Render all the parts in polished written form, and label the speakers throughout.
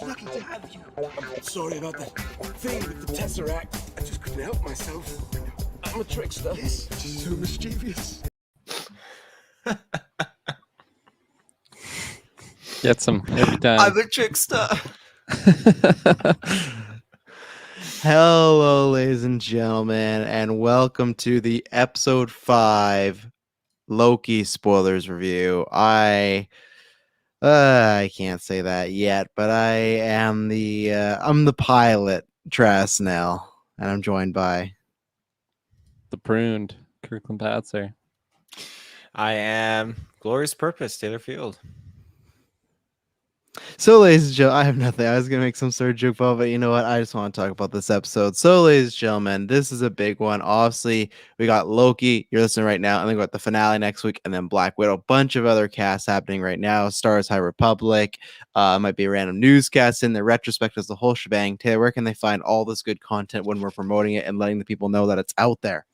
Speaker 1: Lucky to have you. I'm sorry about that thing with the Tesseract. I just couldn't help myself. I'm a trickster. Yes, just so mischievous.
Speaker 2: Gets them every time.
Speaker 3: I'm a trickster.
Speaker 4: Hello, ladies and gentlemen, and welcome to the episode 5 Loki spoilers review. I can't say that yet, but I'm the pilot, Trasnell, and I'm joined by
Speaker 2: The pruned Kirklin Patzer.
Speaker 3: I am Glorious Purpose, Taylor Field.
Speaker 4: So, ladies and gentlemen, I have nothing. I was going to make some sort of joke about, but you know what? I just want to talk about this episode. So, ladies and gentlemen, this is a big one. Obviously, we got Loki. You're listening right now. And then we got the finale next week. And then Black Widow. Bunch of other casts happening right now. Stars High Republic. Might be a random newscast in the retrospectives, the whole shebang. Taylor, where can they find all this good content when we're promoting it and letting the people know that it's out there?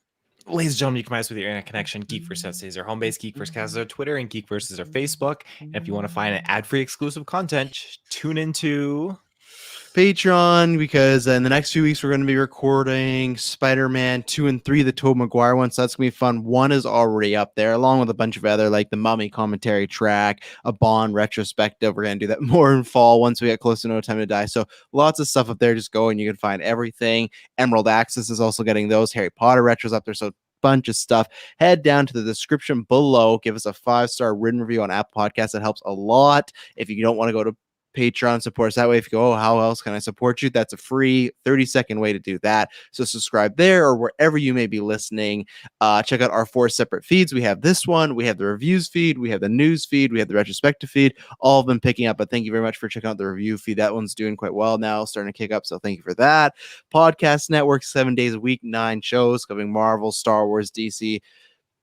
Speaker 3: Ladies and gentlemen, you can find us with your internet connection. GeekVerse.ca is our home base. GeekVerse cast is our Twitter, and GeekVerse is our Facebook. And if you want to find an ad-free exclusive content, tune into
Speaker 4: Patreon, because in the next few weeks we're going to be recording Spider-Man 2 and 3, the Tobey Maguire one, so that's going to be fun. 1 is already up there, along with a bunch of other, like the Mummy commentary track, a Bond retrospective. We're going to do that more in fall once we get close to No Time to Die. So lots of stuff up there. Just go and you can find everything. Emerald Access is also getting those. Harry Potter retros up there, so bunch of stuff. Head down to the description below. Give us a 5-star written review on Apple Podcasts. That helps a lot. If you don't want to go to Patreon, support us that way. If you go, oh, how else can I support you? That's a free 30-second way to do that. So subscribe there or wherever you may be listening. Check out our 4 separate feeds. We have this one, we have the reviews feed, we have the news feed, we have the retrospective feed. All of them picking up, but thank you very much for checking out the review feed. That one's doing quite well now, starting to kick up, so thank you for that. Podcast Network, 7 days a week, 9 shows covering Marvel, Star Wars, DC,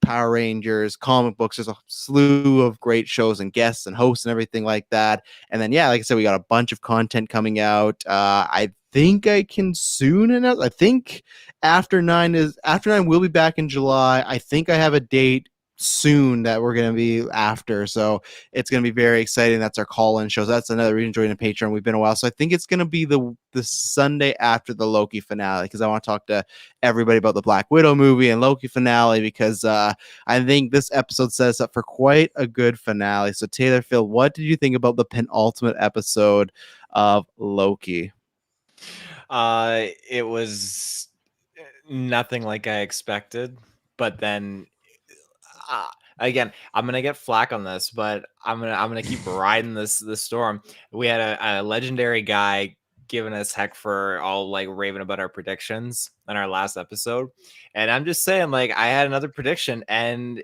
Speaker 4: Power Rangers, comic books. There's a slew of great shows and guests and hosts and everything like that. And then, yeah, like I said, we got a bunch of content coming out. I think I can soon announce. I think After 9 will be back in July. I think I have a date soon that we're going to be after, so it's going to be very exciting. That's our call-in shows. That's another reason joining Patreon. We've been a while, so I think it's going to be the Sunday after the Loki finale, because I want to talk to everybody about the Black Widow movie and Loki finale, because I think this episode sets up for quite a good finale. So Taylor, Phil, what did you think about the penultimate episode of Loki?
Speaker 3: it was nothing like I expected, but then again, I'm gonna get flack on this, but I'm gonna keep riding this storm. We had a legendary guy giving us heck for all like raving about our predictions in our last episode, and I'm just saying, like, I had another prediction and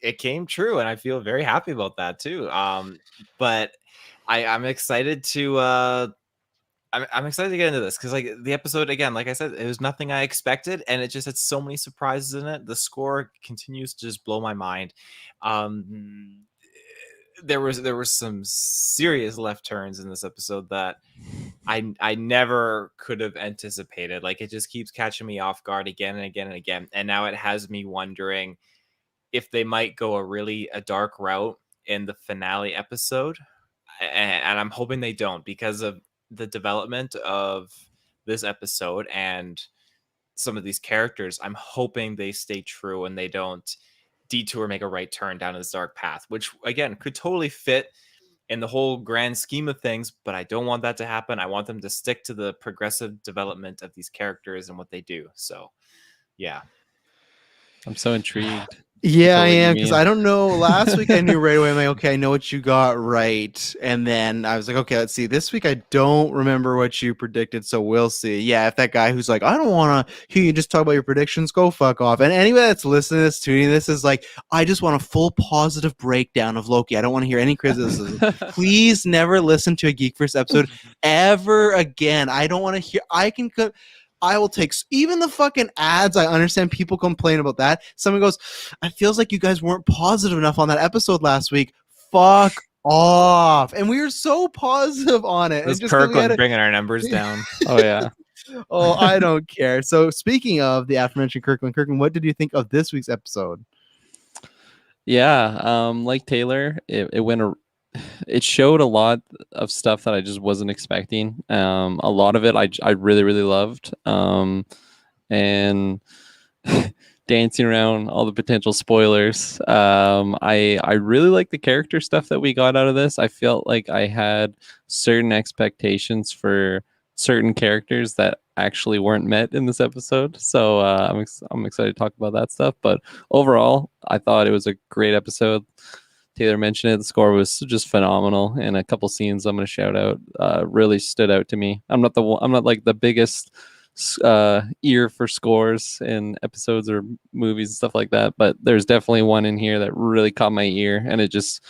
Speaker 3: it came true, and I feel very happy about that too. But I'm excited to I'm excited to get into this, because like the episode, again, like I said, it was nothing I expected, and it just had so many surprises in it. The score continues to just blow my mind. There was some serious left turns in this episode that I never could have anticipated. Like, it just keeps catching me off guard again and again and again, and now it has me wondering if they might go a dark route in the finale episode, and I'm hoping they don't, because of the development of this episode and some of these characters. I'm hoping they stay true and they don't detour, make a right turn down this dark path, which again could totally fit in the whole grand scheme of things, but I don't want that to happen. I want them to stick to the progressive development of these characters and what they do. So yeah,
Speaker 2: I'm so intrigued.
Speaker 4: Yeah, I
Speaker 2: what you
Speaker 4: am, because
Speaker 2: mean.
Speaker 4: I don't know. Last week I knew right away. I'm like, okay, I know what you got right. And then I was like, okay, let's see. This week I don't remember what you predicted, so we'll see. Yeah, if that guy who's like, I don't want to hear you just talk about your predictions, go fuck off. And anybody that's listening to this, tuning this, is like, I just want a full positive breakdown of Loki. I don't want to hear any criticism. Please never listen to a GeekVerse episode ever again. I don't want to hear. I will take even the fucking ads. I understand people complain about that. Someone goes, it feels like you guys weren't positive enough on that episode last week. Fuck off. And we were so positive on it.
Speaker 3: this
Speaker 4: And just
Speaker 3: Kirklin bringing our numbers down.
Speaker 2: Oh yeah.
Speaker 4: Oh, I don't care. So speaking of the aforementioned Kirklin, what did you think of this week's episode?
Speaker 2: Yeah. Like Taylor, it went a really good pace. It was really it showed a lot of stuff that I just wasn't expecting. A lot of it I really really loved. And dancing around all the potential spoilers. I really like the character stuff that we got out of this. I felt like I had certain expectations for certain characters that actually weren't met in this episode. So I'm excited to talk about that stuff. But overall, I thought it was a great episode. Taylor mentioned it. The score was just phenomenal, and a couple scenes I'm going to shout out really stood out to me. I'm not like the biggest ear for scores in episodes or movies and stuff like that, but there's definitely one in here that really caught my ear, and it just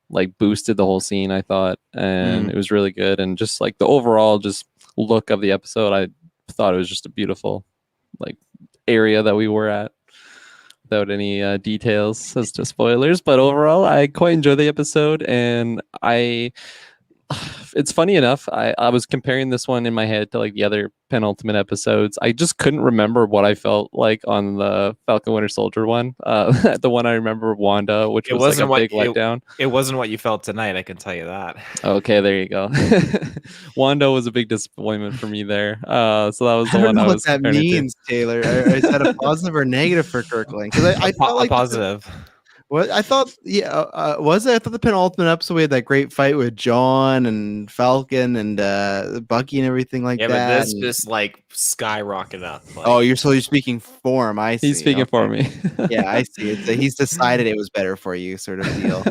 Speaker 2: like boosted the whole scene, I thought, and it was really good. And just like the overall just look of the episode, I thought it was just a beautiful like area that we were at, without any details as to spoilers. But overall, I quite enjoyed the episode, and it's funny enough, I was comparing this one in my head to like the other penultimate episodes. I just couldn't remember what I felt like on the Falcon Winter Soldier one. The one I remember, Wanda, which was like a big letdown.
Speaker 3: It wasn't what you felt tonight, I can tell you that.
Speaker 2: Okay, there you go. Wanda was a big disappointment for me there. So that was the one I was.
Speaker 4: What that means, Taylor? Is that a positive or negative for Kirklin? Because I felt like
Speaker 3: positive.
Speaker 4: What I thought, was it? I thought the penultimate episode we had that great fight with John and Falcon and Bucky and everything like that.
Speaker 3: Yeah, but this just like skyrocketed up. Like,
Speaker 4: you're speaking for him. I see.
Speaker 2: He's speaking for me.
Speaker 4: Yeah, I see. He's decided it was better for you, sort of deal.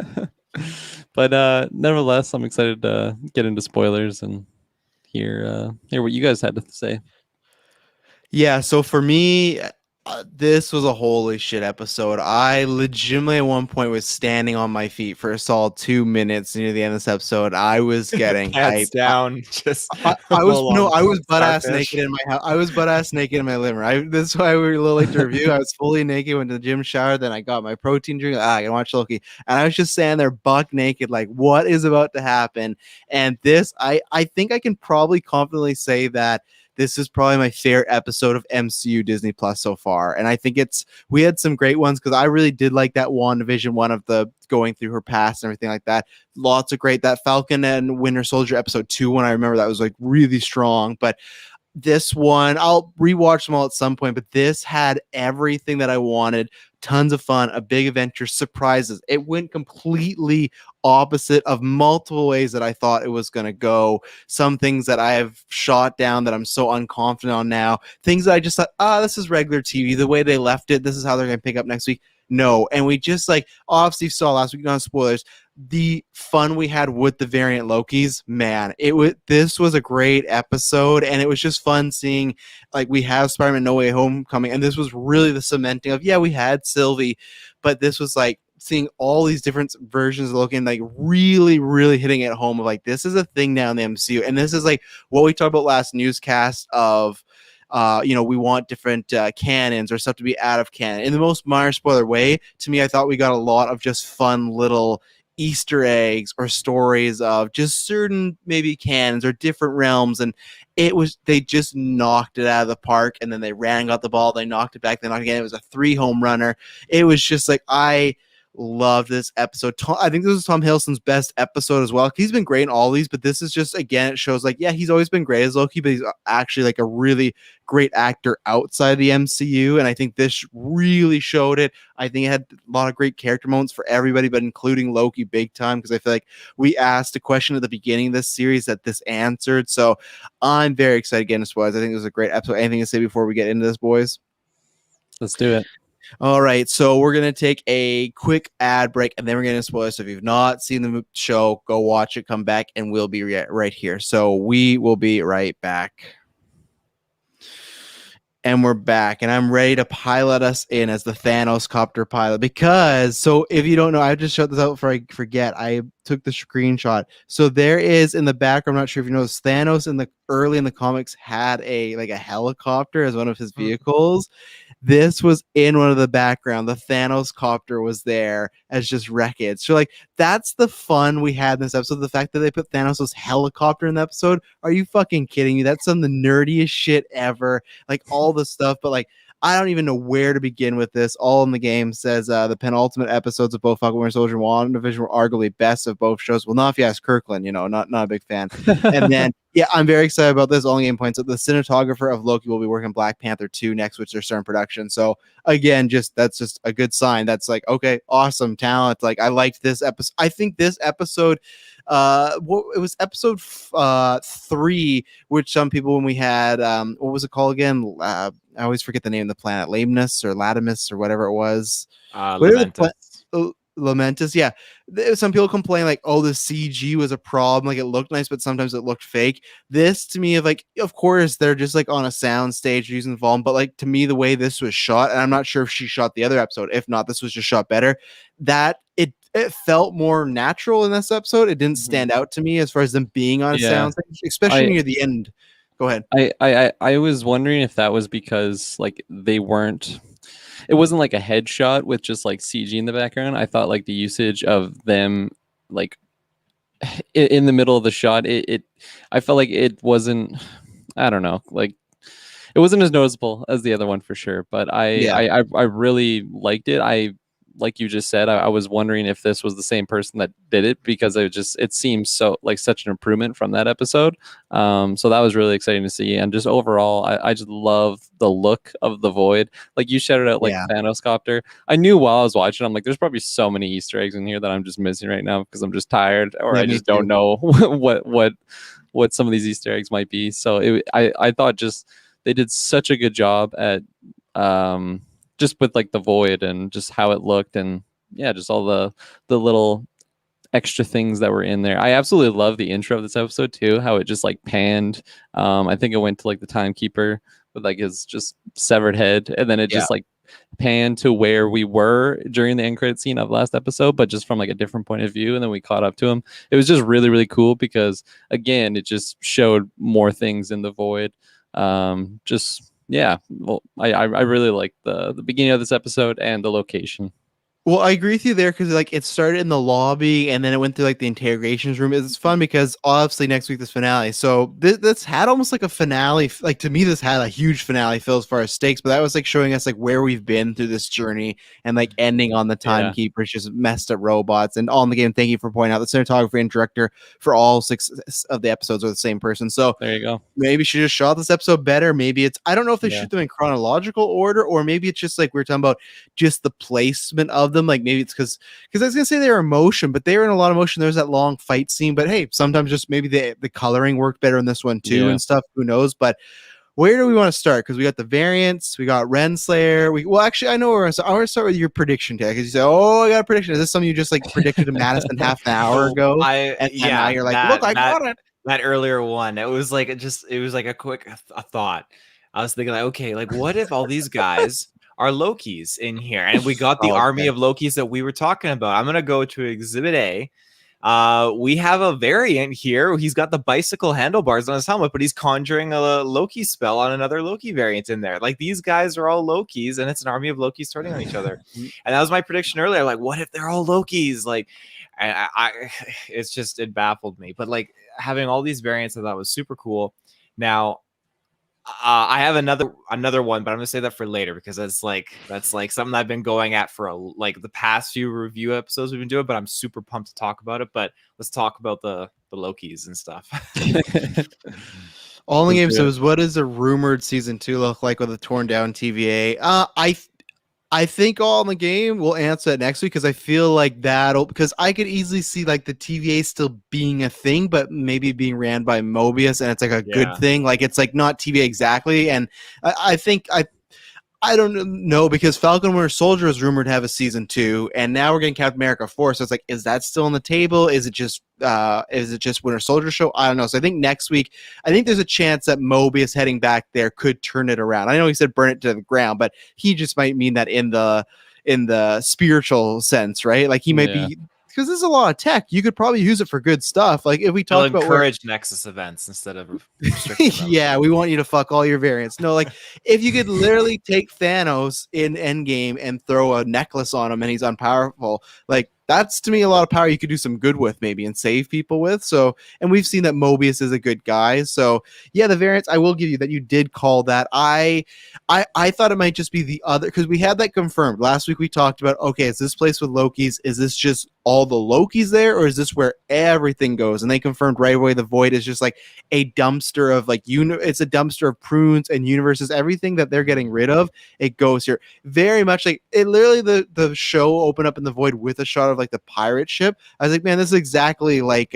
Speaker 2: But nevertheless, I'm excited to get into spoilers and hear what you guys had to say.
Speaker 4: Yeah, so for me, this was a holy shit episode. I legitimately at one point was standing on my feet for a solid 2 minutes near the end of this episode. I was getting
Speaker 3: hands down.
Speaker 4: I was butt ass naked in my house. I was butt ass naked in my living room. This is why we were a little late to review. I was fully naked, went to the gym, showered, then I got my protein drink. I can watch Loki, and I was just standing there buck naked, like what is about to happen? And this, I think I can probably confidently say that this is probably my favorite episode of MCU Disney Plus so far. And I think we had some great ones because I really did like that WandaVision one of the going through her past and everything like that. Lots of great, that Falcon and Winter Soldier episode 2 one, I remember that was like really strong. But this one, I'll rewatch them all at some point, but this had everything that I wanted. Tons of fun, a big adventure, surprises. It went completely opposite of multiple ways that I thought it was going to go. Some things that I have shot down that I'm so unconfident on now. Things that I just thought, this is regular TV. The way they left it, this is how they're going to pick up next week. No. And we just obviously saw last week, not spoilers, the fun we had with the variant Lokis, man, this was a great episode, and it was just fun seeing we have Spider-Man No Way Home coming, and this was really the cementing of we had Sylvie, but this was seeing all these different versions of Loki and really, really hitting it home of this is a thing now in the MCU, and this is what we talked about last newscast of we want different canons or stuff to be out of canon in the most minor spoiler way. To me, I thought we got a lot of just fun little Easter eggs or stories of just certain maybe canons or different realms, and they just knocked it out of the park. And then they ran, got the ball, they knocked it back, they knocked it again. It was a 3 home runner. It was just I love this episode. I think this is Tom Hiddleston's best episode as well. He's been great in all these, but this is just, again, it shows he's always been great as Loki, but he's actually a really great actor outside the MCU, and I think this really showed it. I think it had a lot of great character moments for everybody, but including Loki big time, because I feel like we asked a question at the beginning of this series that this answered. So I'm very excited to get into spoilers. I think it was a great episode. Anything to say before we get into this, boys?
Speaker 2: Let's do it.
Speaker 4: All right, so we're going to take a quick ad break, and then we're going to spoil. So if you've not seen the show, go watch it, come back, and we'll be right here. So we will be right back. And we're back, and I'm ready to pilot us in as the Thanos copter pilot because, so if you don't know, I just shut this out before I forget. I took the screenshot. So there is in the background, I'm not sure if you noticed, Thanos early in the comics had a helicopter as one of his vehicles. This was in one of the background. The Thanos copter was there as just wreckage. So that's the fun we had in this episode. The fact that they put Thanos' helicopter in the episode. Are you fucking kidding me? That's some of the nerdiest shit ever. All the stuff, but I don't even know where to begin with this. All in the Game says the penultimate episodes of both Falcon Winter Soldier and WandaVision were arguably best of both shows. Well, not if you ask Kirklin, not a big fan. And then, yeah, I'm very excited about this. All in the Game points out the cinematographer of Loki will be working Black Panther 2 next, which they're starting production. So again, that's just a good sign. That's like, okay, awesome talent. Like I liked this episode. I think this episode, it was episode 3, which some people, when we had what was it called again? I always forget the name of the planet, Lamenus or Latimus or whatever it was. Lamentus, yeah. Some people complain like, oh, the CG was a problem. Like it looked nice, but sometimes it looked fake. This to me, of course, they're just like on a sound stage using the volume, but like to me, the way this was shot, and I'm not sure if she shot the other episode. If not, this was just shot better. That it felt more natural in this episode. It didn't stand out to me as far as them being on a sound stage, especially near the end. Go ahead.
Speaker 2: I was wondering if that was because like it wasn't like a headshot with just like CG in the background. I thought like the usage of them like in the middle of the shot, I felt like it wasn't, I don't know, like it wasn't as noticeable as the other one for sure. But I really liked it. Like you just said, I was wondering if this was the same person that did it, because it seems so like such an improvement from that episode. So that was really exciting to see. And just overall, I just love the look of the Void. Like you shouted out like Thanos copter. I knew while I was watching, I'm like, there's probably so many Easter eggs in here that I'm just missing right now because I'm just tired, or I just don't know what some of these Easter eggs might be. So I thought just they did such a good job at just with like the Void and just how it looked, and yeah, just all the little extra things that were in there. I absolutely love the intro of this episode too, how it just like panned. I think it went to like the timekeeper with like his just severed head, and then it just like panned to where we were during the end credit scene of last episode, but just from like a different point of view, and then we caught up to him. It was just really, really cool because again, it just showed more things in the Void. Yeah, well, I really like the beginning of this episode and the location.
Speaker 4: Well, I agree with you there because like it started in the lobby and then it went through like the interrogations room. It's fun because obviously next week this finale. So this had almost like a finale. Like to me, this had a huge finale feel as far as stakes, but that was like showing us like where we've been through this journey and like ending on the timekeepers, just messed up robots. And All in the Game, thank you for pointing out the cinematographer and director for all 6 of the episodes are the same person. So
Speaker 2: there you go.
Speaker 4: Maybe she just shot this episode better. Maybe I don't know if they shoot them in chronological order, or maybe it's just like we were talking about just the placement of them. Like maybe it's because I was gonna say they were in motion, but they were in a lot of motion. There's that long fight scene, but hey, sometimes just maybe the coloring worked better in this one too and stuff. Who knows? But where do we want to start? Because we got the variants, we got Renslayer. Well, actually, I know where I want to start with your prediction, Tag. Because you say, "Oh, I got a prediction." Is this something you just like predicted to Madison half an hour ago? And now you're like, "Look, I got it."
Speaker 3: That earlier one, it was like a quick thought. I was thinking like, okay, like what if all these guys are Lokis in here, and we got the army of Lokis that we were talking about. I'm gonna go to Exhibit A. We have a variant here. He's got the bicycle handlebars on his helmet, but he's conjuring a Loki spell on another Loki variant in there. Like these guys are all Lokis, and it's an army of Lokis turning on each other. And that was my prediction earlier. Like, what if they're all Lokis? Like, it baffled me. But like having all these variants, I thought was super cool. Now, I have another one, but I'm gonna say that for later because that's like something I've been going at for like the past few review episodes we've been doing. But I'm super pumped to talk about it. But let's talk about the Lokis and stuff.
Speaker 4: All in the Game says, what does a rumored season 2 look like with a torn down TVA? I think All in the Game will answer it next week because I feel like because I could easily see like the TVA still being a thing, but maybe being ran by Mobius, and it's like a good thing. Like it's like not TVA exactly, and I think I don't know because Falcon Winter Soldier is rumored to have a season 2, and now we're getting Captain America 4. So it's like, is that still on the table? Is it just Winter Soldier show? I don't know. So I think next week, I think there's a chance that Mobius heading back there could turn it around. I know he said burn it to the ground, but he just might mean that in the spiritual sense, right? Like he might be. Because there's a lot of tech, you could probably use it for good stuff. Like if we talk about
Speaker 3: encourage Nexus events instead of
Speaker 4: yeah, we want you to fuck all your variants. No, like if you could literally take Thanos in Endgame and throw a necklace on him and he's unpowerful, like that's to me a lot of power you could do some good with maybe and save people with. So, and we've seen that Mobius is a good guy. So yeah, the variants, I will give you that you did call that. I thought it might just be the other, because we had that confirmed. Last week we talked about, okay, is this place with Lokis? Is this just all the Lokis there, or is this where everything goes? And they confirmed right away the Void is just like a dumpster of like it's a dumpster of prunes and universes. Everything that they're getting rid of, it goes here. Very much like it. Literally, the show opened up in the Void with a shot of like the pirate ship. I was like, man, this is exactly like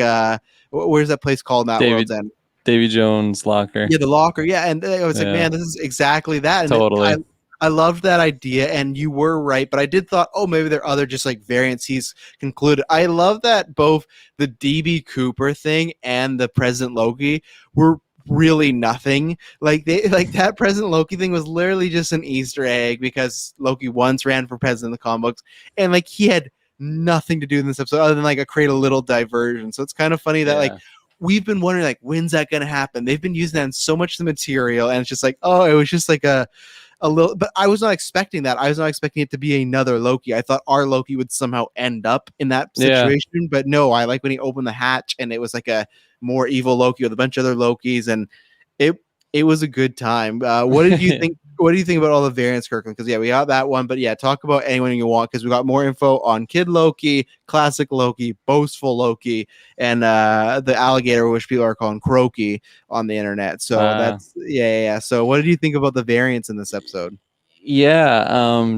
Speaker 4: where's that place called? Not World's End.
Speaker 2: Davy Jones' locker.
Speaker 4: Yeah, the locker. Yeah, and I was like, man, this is exactly that. And
Speaker 2: totally.
Speaker 4: I loved that idea, and you were right, but I did thought, oh, maybe there are other just like variants he's concluded. I love that both the DB Cooper thing and the President Loki were really nothing. Like that President Loki thing was literally just an Easter egg because Loki once ran for president in the comic books, and like he had nothing to do in this episode other than like create a little diversion. So it's kind of funny that like we've been wondering like when's that going to happen. They've been using that in so much of the material, and it's just like, oh, it was just like a little, but I was not expecting that. I was not expecting it to be another Loki. I thought our Loki would somehow end up in that situation, but no, I like when he opened the hatch and it was like a more evil Loki with a bunch of other Lokis, and it was a good time. What did you think? What do you think about all the variants, Kirkland? Because we got that one, but talk about anyone you want, because we got more info on Kid Loki, Classic Loki, Boastful Loki, and the alligator, which people are calling Croaky on the internet. So that's So what did you think about the variants in this episode?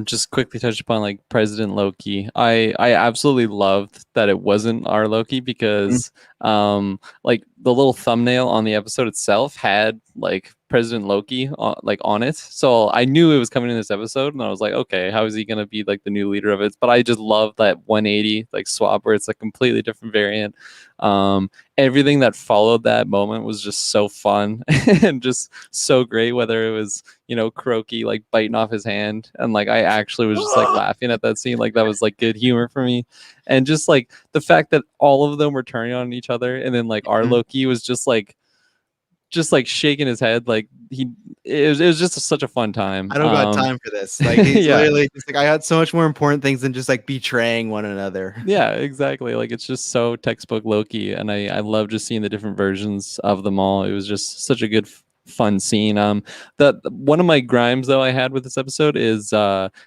Speaker 2: Just quickly touch upon like President Loki. I absolutely loved that it wasn't our Loki, because like the little thumbnail on the episode itself had like President Loki on it, so I knew it was coming in this episode, and I was like, okay, how is he gonna be like the new leader of it? But I just love that 180 like swap where it's a completely different variant. Everything that followed that moment was just so fun and just so great, whether it was Croaky like biting off his hand, and like I actually was just like laughing at that scene. Like that was like good humor for me, and just like the fact that all of them were turning on each other, and then like our Loki was just like shaking his head. Like it was just such a fun time.
Speaker 4: I don't got time for this. Like he's literally just like, I got so much more important things than just like betraying one another.
Speaker 2: Yeah, exactly. Like it's just so textbook Loki, and I love just seeing the different versions of them all. It was just such a good fun scene. That one of my grimes though I had with this episode is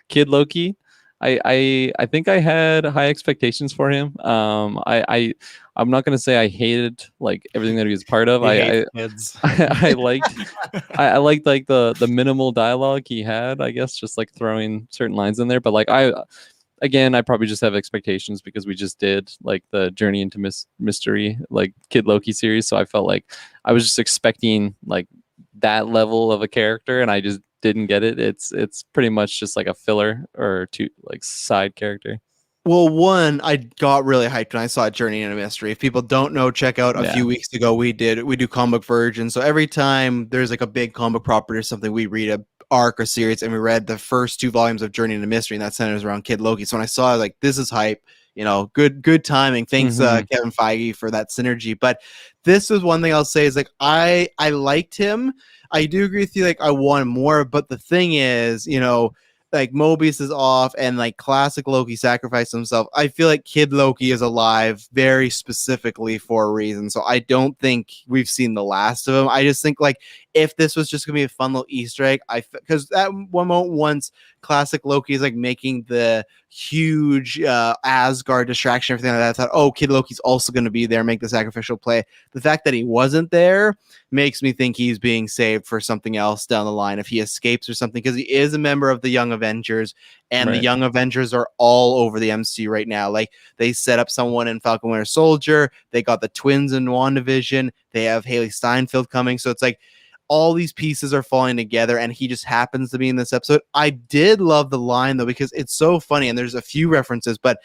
Speaker 2: Kid Loki. I think I had high expectations for him. I'm not gonna say I hated like everything that he was part of. I liked like the minimal dialogue he had, I guess, just like throwing certain lines in there. But like I probably just have expectations because we just did like the Journey into Mystery like Kid Loki series, so I felt like I was just expecting like that level of a character, and I just didn't get it. It's pretty much just like a filler or two like side character.
Speaker 4: Well, one, I got really hyped when I saw Journey into Mystery. If people don't know, check out a few weeks ago we do comic versions. So every time there's like a big comic property or something, we read a arc or series, and we read the first 2 volumes of Journey into Mystery, and that centers around Kid Loki. So when I saw it, I was like, this is hype. Good timing. Thanks, Kevin Feige, for that synergy. But this is one thing I'll say is like I liked him. I do agree with you. Like I wanted more, but the thing is, like Mobius is off, and like Classic Loki sacrificed himself. I feel like Kid Loki is alive very specifically for a reason. So I don't think we've seen the last of him. I just think like if this was just gonna be a fun little Easter egg, because that one moment once Classic Loki is like making the huge Asgard distraction, everything like that, I thought, oh, Kid Loki's also going to be there, make the sacrificial play. The fact that he wasn't there makes me think he's being saved for something else down the line if he escapes or something, because he is a member of the Young Avengers, and the Young Avengers are all over the MCU right now. Like they set up someone in Falcon Winter Soldier, they got the twins in WandaVision, they have Haley Steinfeld coming, so it's like all these pieces are falling together, and he just happens to be in this episode. I did love the line though, because it's so funny, and there's a few references, but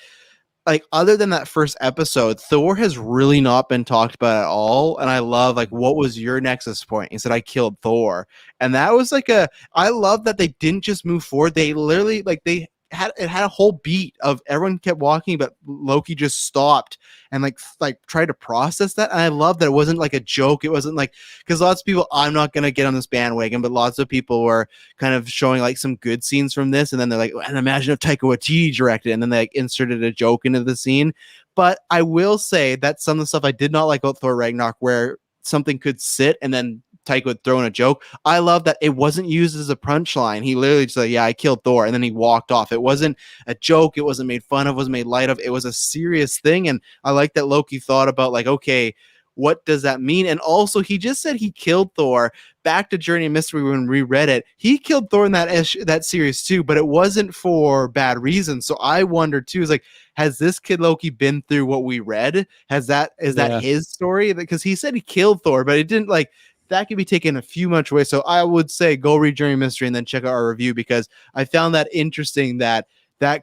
Speaker 4: like other than that first episode, Thor has really not been talked about at all. And I love like, what was your nexus point? He said, I killed Thor. And that was like I love that they didn't just move forward. They literally like they had a whole beat of everyone kept walking, but Loki just stopped and like tried to process that. And I love that it wasn't like a joke. It wasn't like, because lots of people, I'm not gonna get on this bandwagon, but lots of people were kind of showing like some good scenes from this, and then they're like, and imagine if Taika Waititi directed, and then they like inserted a joke into the scene. But I will say that some of the stuff I did not like about Thor Ragnarok, where something could sit and then Taika would throw in a joke. I love that it wasn't used as a punchline. He literally just like, yeah, I killed Thor, and then he walked off. It wasn't a joke. It wasn't made fun of. Wasn't made light of. It was a serious thing, and I like that Loki thought about like, okay, what does that mean? And also, he just said he killed Thor. Back to Journey of Mystery, when we read it, he killed Thor in that series too, but it wasn't for bad reasons. So I wonder too, is like, has this kid Loki been through what we read? Is that his story? Because he said he killed Thor, but it didn't like that could be taken a few much way. So I would say go read Journey of Mystery and then check out our review, because I found that interesting that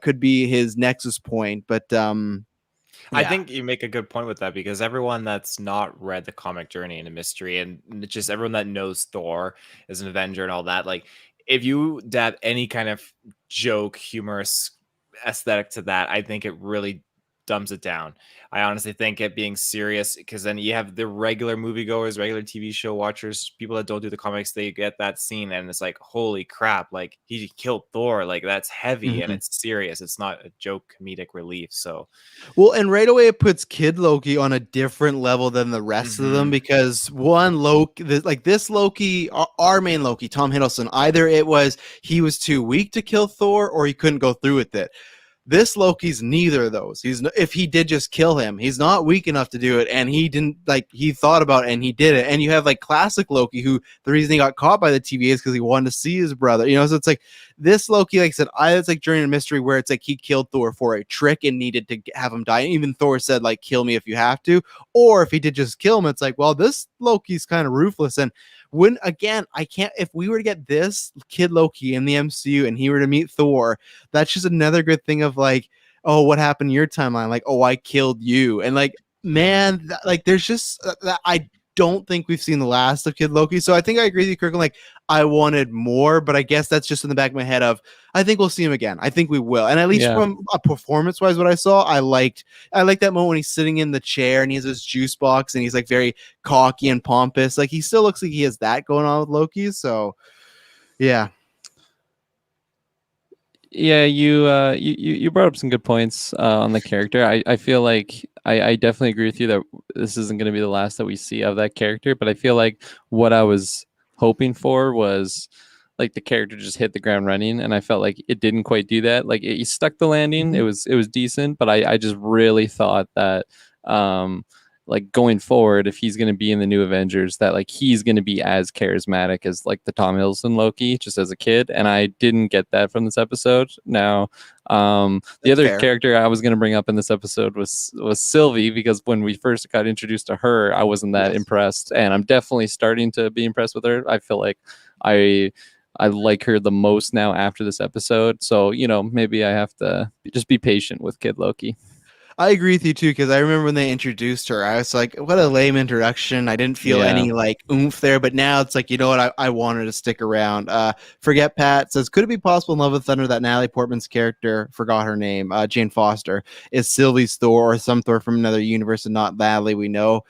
Speaker 4: could be his nexus point. But
Speaker 3: I think you make a good point with that, because everyone that's not read the comic Journey into Mystery, and just everyone that knows Thor as an Avenger and all that, like if you dab any kind of joke, humorous aesthetic to that, I think it really dumbs it down. I honestly think it being serious, because then you have the regular moviegoers, regular TV show watchers, people that don't do the comics, they get that scene and it's like, holy crap, like he killed Thor, like that's heavy and it's serious. It's not a joke, comedic relief. So
Speaker 4: well, and right away it puts Kid Loki on a different level than the rest of them, because one Loki, this Loki, our main Loki, Tom Hiddleston, either it was he was too weak to kill Thor or he couldn't go through with it. This Loki's neither of those. If he did just kill him, he's not weak enough to do it, and he didn't he thought about it and he did it. And you have like classic Loki, who the reason he got caught by the TVA is because he wanted to see his brother. So it's like this Loki, like I said, it's like Journey to Mystery, where it's like he killed Thor for a trick and needed to have him die. And even Thor said like, kill me if you have to, or if he did just kill him, it's like, well, this Loki's kind of ruthless. And when again, I can't, if we were to get this kid Loki in the MCU and he were to meet Thor, that's just another good thing of like, oh, what happened in your timeline? Like, oh, I killed you. And like, man, there's just that I don't think we've seen the last of Kid Loki. So I think I agree with you, Kirklin. Like, I wanted more, but I guess that's just in the back of my head of, I think we'll see him again. I think we will. And at least from a performance-wise, what I saw, I liked that moment when he's sitting in the chair and he has his juice box and he's like very cocky and pompous. Like, he still looks like he has that going on with Loki. So, yeah.
Speaker 2: Yeah, you brought up some good points on the character. I feel like I definitely agree with you that this isn't going to be the last that we see of that character, but I feel like what I was hoping for was like the character just hit the ground running, and I felt like it didn't quite do that. Like he stuck the landing, it was decent, but I just really thought that like going forward, if he's going to be in the new Avengers, that like he's going to be as charismatic as like the Tom Hiddleston Loki just as a kid, and I didn't get that from this episode. Now the other character I was going to bring up in this episode was Sylvie, because when we first got introduced to her, I wasn't that impressed, and I'm definitely starting to be impressed with her. I feel like I like her the most now after this episode, so maybe I have to just be patient with Kid Loki.
Speaker 4: I agree with you too, because I remember when they introduced her, I was like, what a lame introduction. I didn't feel any like oomph there, but now it's like, you know what, I wanted to stick around. Forget Pat says, could it be possible in Love and Thunder that Natalie Portman's character, forgot her name, Jane Foster, is Sylvie's Thor or some Thor from another universe and not Natalie we know?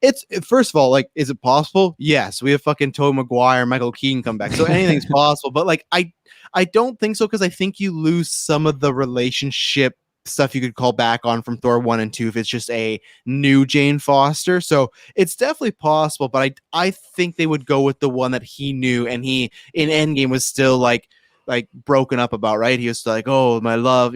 Speaker 4: It's, first of all, like, is it possible? Yes, we have fucking Tobey Maguire, Michael Keaton come back, so anything's possible. But like, I don't think so, because I think you lose some of the relationship stuff you could call back on from Thor 1 and 2 if it's just a new Jane Foster. So it's definitely possible, but I think they would go with the one that he knew and he in Endgame was still like broken up about, right? He was still like, oh, my love,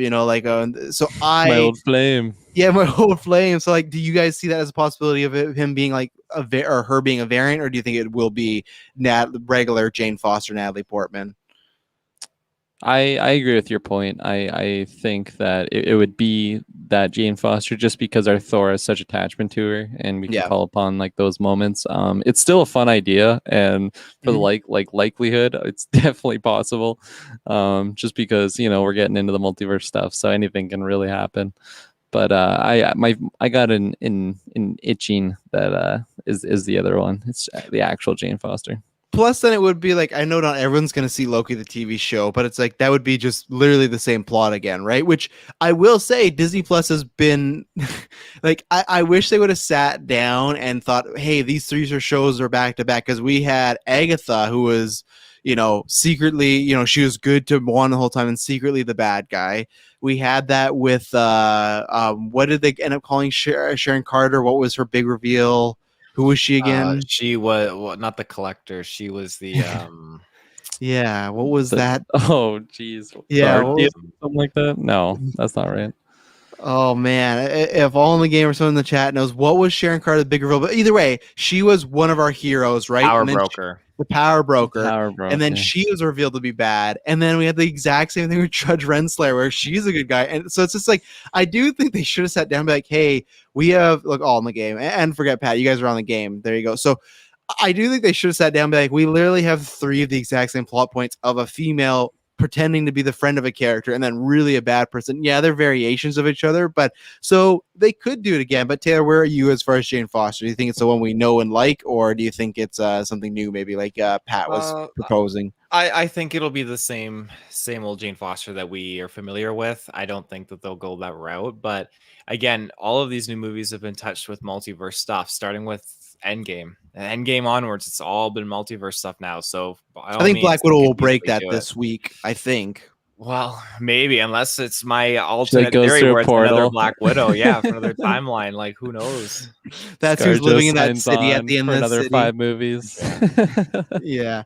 Speaker 4: so
Speaker 2: my old flame.
Speaker 4: Yeah, my old flame. So like, do you guys see that as a possibility of him being like or her being a variant, or do you think it will be regular Jane Foster, Natalie Portman?
Speaker 2: I agree with your point. I think that it would be that Jane Foster, just because our Thor has such attachment to her, and we can call upon like those moments. It's still a fun idea, and for the likelihood, it's definitely possible. Just because we're getting into the multiverse stuff, so anything can really happen. But I got an itching that is the other one. It's the actual Jane Foster.
Speaker 4: plus then it would be like, I know not everyone's going to see Loki the TV show, but it's like that would be just literally the same plot again, right? Which I will say Disney Plus has been like, I wish they would have sat down and thought, hey, these three shows are back to back, because we had Agatha, who was, secretly, she was good to one the whole time and secretly the bad guy. We had that with what did they end up calling Sharon Carter? What was her big reveal? Who was she again?
Speaker 3: She was not the Collector. She was the
Speaker 4: Yeah, what was that?
Speaker 2: Oh, geez.
Speaker 4: Yeah,
Speaker 2: Guardian, something like that. No, that's not right.
Speaker 4: Oh man, if all in the game or someone in the chat knows, what was Sharon Carter the big reveal? But either way, she was one of our heroes, right?
Speaker 3: Power
Speaker 4: And then
Speaker 3: Broker.
Speaker 4: the Power Broker.
Speaker 2: Power Broker.
Speaker 4: And then she was revealed to be bad. And then we had the exact same thing with Judge Renslayer, where she's a good guy. And so it's just like, I do think they should have sat down and be like, hey, we have all in the game. And forget Pat, you guys are on the game. There you go. So I do think they should have sat down and be like, we literally have three of the exact same plot points of a female pretending to be the friend of a character and then really a bad person. Yeah, they're variations of each other, but so they could do it again. But Taylor, where are you as far as Jane Foster? Do you think it's the one we know and like, or do you think it's something new, maybe like Pat was proposing?
Speaker 3: I think it'll be the same old Jane Foster that we are familiar with. I don't think that they'll go that route. But again, all of these new movies have been touched with multiverse stuff, starting with Endgame onwards. It's all been multiverse stuff now. So
Speaker 4: I think Black Widow will break that this week. I think.
Speaker 3: Well, maybe, unless it's my alternate
Speaker 2: goes
Speaker 3: theory
Speaker 2: through a
Speaker 3: where it's
Speaker 2: portal.
Speaker 3: another Black Widow. Yeah, for another timeline. Like, who knows?
Speaker 4: That's who's living in that
Speaker 2: ScarJo
Speaker 4: city at
Speaker 2: signs
Speaker 4: the end
Speaker 2: for
Speaker 4: of the
Speaker 2: another
Speaker 4: city.
Speaker 2: 5 movies.
Speaker 4: Yeah.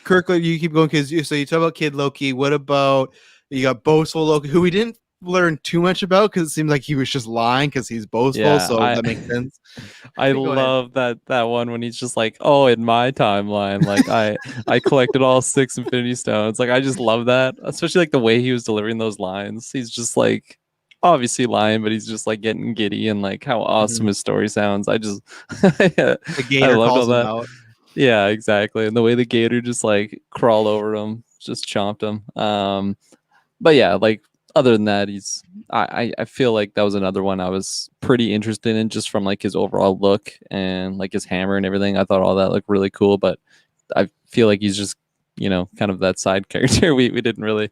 Speaker 4: Kirklin, you keep going because you talk about Kid Loki. What about you got boastful Loki, who we didn't learn too much about because it seemed like he was just lying because he's boastful.
Speaker 2: Yeah,
Speaker 4: so that makes sense.
Speaker 2: I
Speaker 4: Go ahead.
Speaker 2: love that one when he's just like, oh, in my timeline, like I collected all 6 Infinity Stones. Like I just love that, especially like the way he was delivering those lines. He's just like obviously lying, but he's just like getting giddy and like how awesome his story sounds. I just
Speaker 4: The Gator
Speaker 2: loved
Speaker 4: calls
Speaker 2: all
Speaker 4: him
Speaker 2: that.
Speaker 4: out.
Speaker 2: Yeah, exactly. And the way the Gator just like crawled over him, just chomped him. But yeah, like other than that, I feel like that was another one I was pretty interested in just from like his overall look and like his hammer and everything. I thought all that looked really cool, but I feel like he's just kind of that side character. We didn't really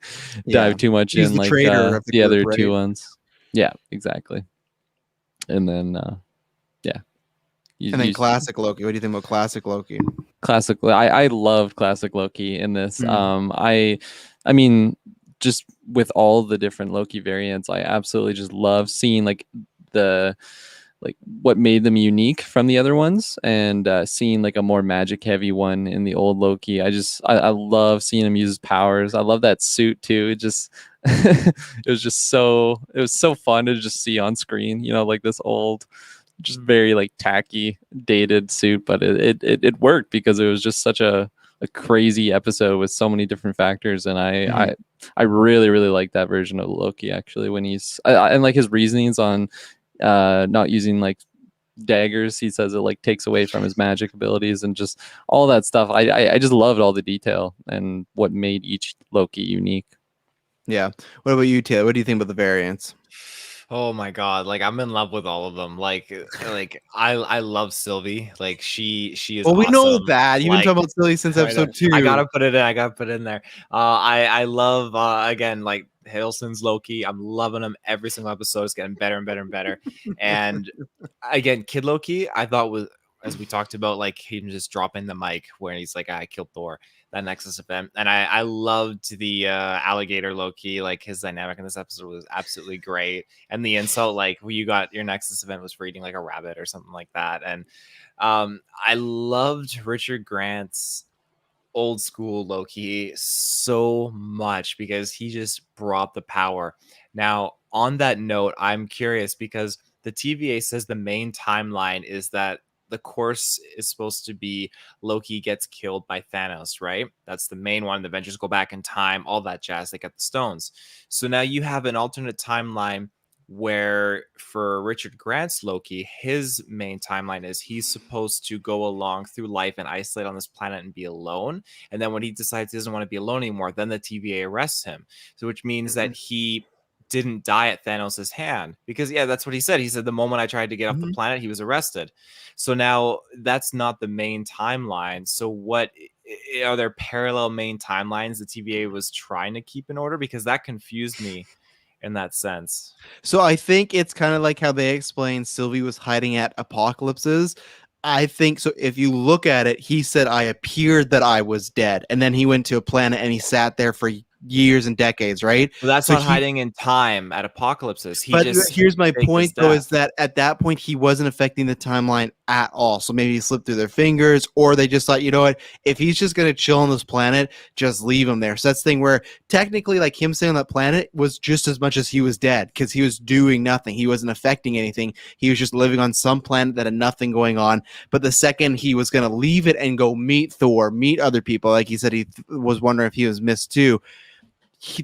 Speaker 2: dive too much
Speaker 4: He's
Speaker 2: in
Speaker 4: the
Speaker 2: like
Speaker 4: traitor of the
Speaker 2: the other
Speaker 4: group,
Speaker 2: two
Speaker 4: right?
Speaker 2: ones. Yeah, exactly. And then
Speaker 4: And then classic Loki. What do you think about classic Loki?
Speaker 2: Classic. I loved classic Loki in this. I mean, just with all the different Loki variants, I absolutely just love seeing like what made them unique from the other ones, and seeing like a more magic heavy one in the old Loki. I love seeing him use his powers. I love that suit too. It just it was so fun to just see on screen. Like this old, just very like tacky, dated suit, but it worked because it was just such a crazy episode with so many different factors, and I really really like that version of Loki actually when he's and like his reasonings on not using like daggers. He says it like takes away from his magic abilities and just all that stuff. I just loved all the detail and what made each Loki unique.
Speaker 4: Yeah. What about you, Taylor? What do you think about the variants?
Speaker 3: Oh my god, like I'm in love with all of them. Like I love Sylvie. Like she is
Speaker 4: Well, we know
Speaker 3: awesome.
Speaker 4: that. You've been talking about Silly since episode 2.
Speaker 3: I gotta put it in there. I love again, like Hiddleston's Loki. I'm loving him every single episode. It's getting better and better and better. And again, Kid Loki, I thought was, as we talked about, like him just dropping the mic where he's like, I killed Thor, that Nexus event. And I loved the alligator Loki, like his dynamic in this episode was absolutely great. And the insult, like you got your Nexus event was for eating like a rabbit or something like that. And I loved Richard Grant's old school Loki so much because he just brought the power. Now, on that note, I'm curious because the TVA says the main timeline is that the course is supposed to be Loki gets killed by Thanos, right? That's the main one. The Avengers go back in time, all that jazz. They get the stones. So now you have an alternate timeline where for Richard Grant's Loki, his main timeline is he's supposed to go along through life and isolate on this planet and be alone. And then when he decides he doesn't want to be alone anymore, then the TVA arrests him. So which means that he didn't die at Thanos' hand, because that's what he said. He said the moment I tried to get off the planet, he was arrested. So now that's not the main timeline. So what are there parallel main timelines the TVA was trying to keep in order? Because that confused me in that sense.
Speaker 4: So I think it's kind of like how they explained Sylvie was hiding at Apocalypses. I think so. If you look at it, he said, I appeared that I was dead. And then he went to a planet and he sat there for years and decades, right?
Speaker 3: Well, that's
Speaker 4: So
Speaker 3: not hiding in time at Apocalypses.
Speaker 4: But here's my point, though, is that at that point, he wasn't affecting the timeline at all. So maybe he slipped through their fingers, or they just thought, you know what, if he's just going to chill on this planet, just leave him there. So that's the thing where technically, like, him staying on that planet was just as much as he was dead, because he was doing nothing. He wasn't affecting anything. He was just living on some planet that had nothing going on. But the second he was going to leave it and go meet Thor, meet other people, like he said, he was wondering if he was missed too.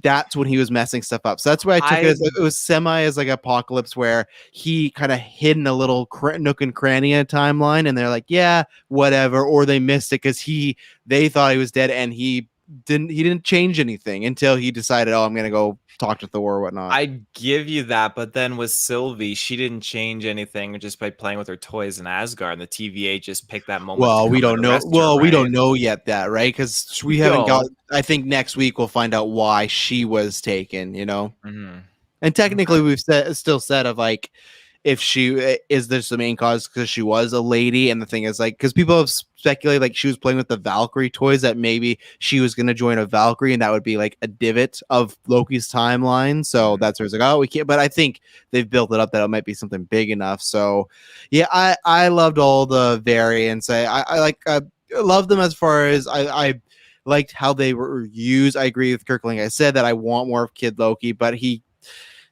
Speaker 4: That's when he was messing stuff up. So that's why I took it was semi as like Apocalypse, where he kind of hid in a little nook and cranny in a timeline, and they're like, yeah, whatever, or they missed it because they thought he was dead, and he didn't change anything until he decided, oh, I'm gonna go talk to Thor or whatnot.
Speaker 3: I give you that, but then with Sylvie, she didn't change anything just by playing with her toys in Asgard, and the TVA just picked that moment.
Speaker 4: Well, we don't know. Well, we don't know yet that, right? Because we haven't got. I think next week we'll find out why she was taken. You know, and technically we've still said of like, if she is this the main cause because she was a lady, and the thing is like, because people have speculated like she was playing with the Valkyrie toys, that maybe she was going to join a Valkyrie, and that would be like a divot of Loki's timeline. So that's where it's like, oh, we can't. But I think they've built it up that it might be something big enough. So yeah, I loved all the variants. I like love them as far as I liked how they were used. I agree with Kirkling. I said that I want more of Kid Loki, but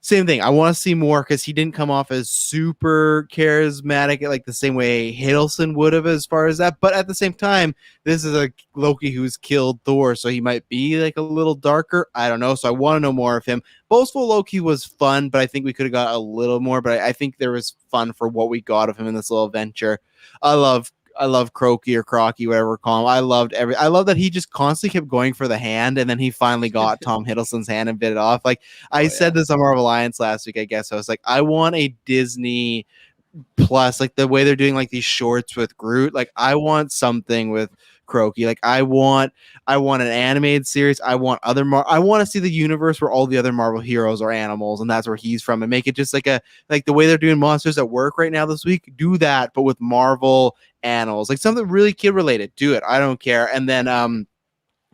Speaker 4: same thing. I want to see more because he didn't come off as super charismatic like the same way Hiddleston would have as far as that. But at the same time, this is a Loki who's killed Thor, so he might be like a little darker. I don't know. So I want to know more of him. Boastful Loki was fun, but I think we could have got a little more. But I think there was fun for what we got of him in this little adventure. I love Croaky or Crocky, whatever we're calling him. I love that he just constantly kept going for the hand, and then he finally got Tom Hiddleston's hand and bit it off. Like I said this on Marvel Alliance last week, I guess. I was like, I want a Disney Plus, like the way they're doing like these shorts with Groot. Like I want something with Croaky. Like I want an animated series. I want I want to see the universe where all the other Marvel heroes are animals, and that's where he's from, and make it just like the way they're doing Monsters at Work right now this week. Do that, but with Marvel animals, like something really kid related. Do it. I don't care. And then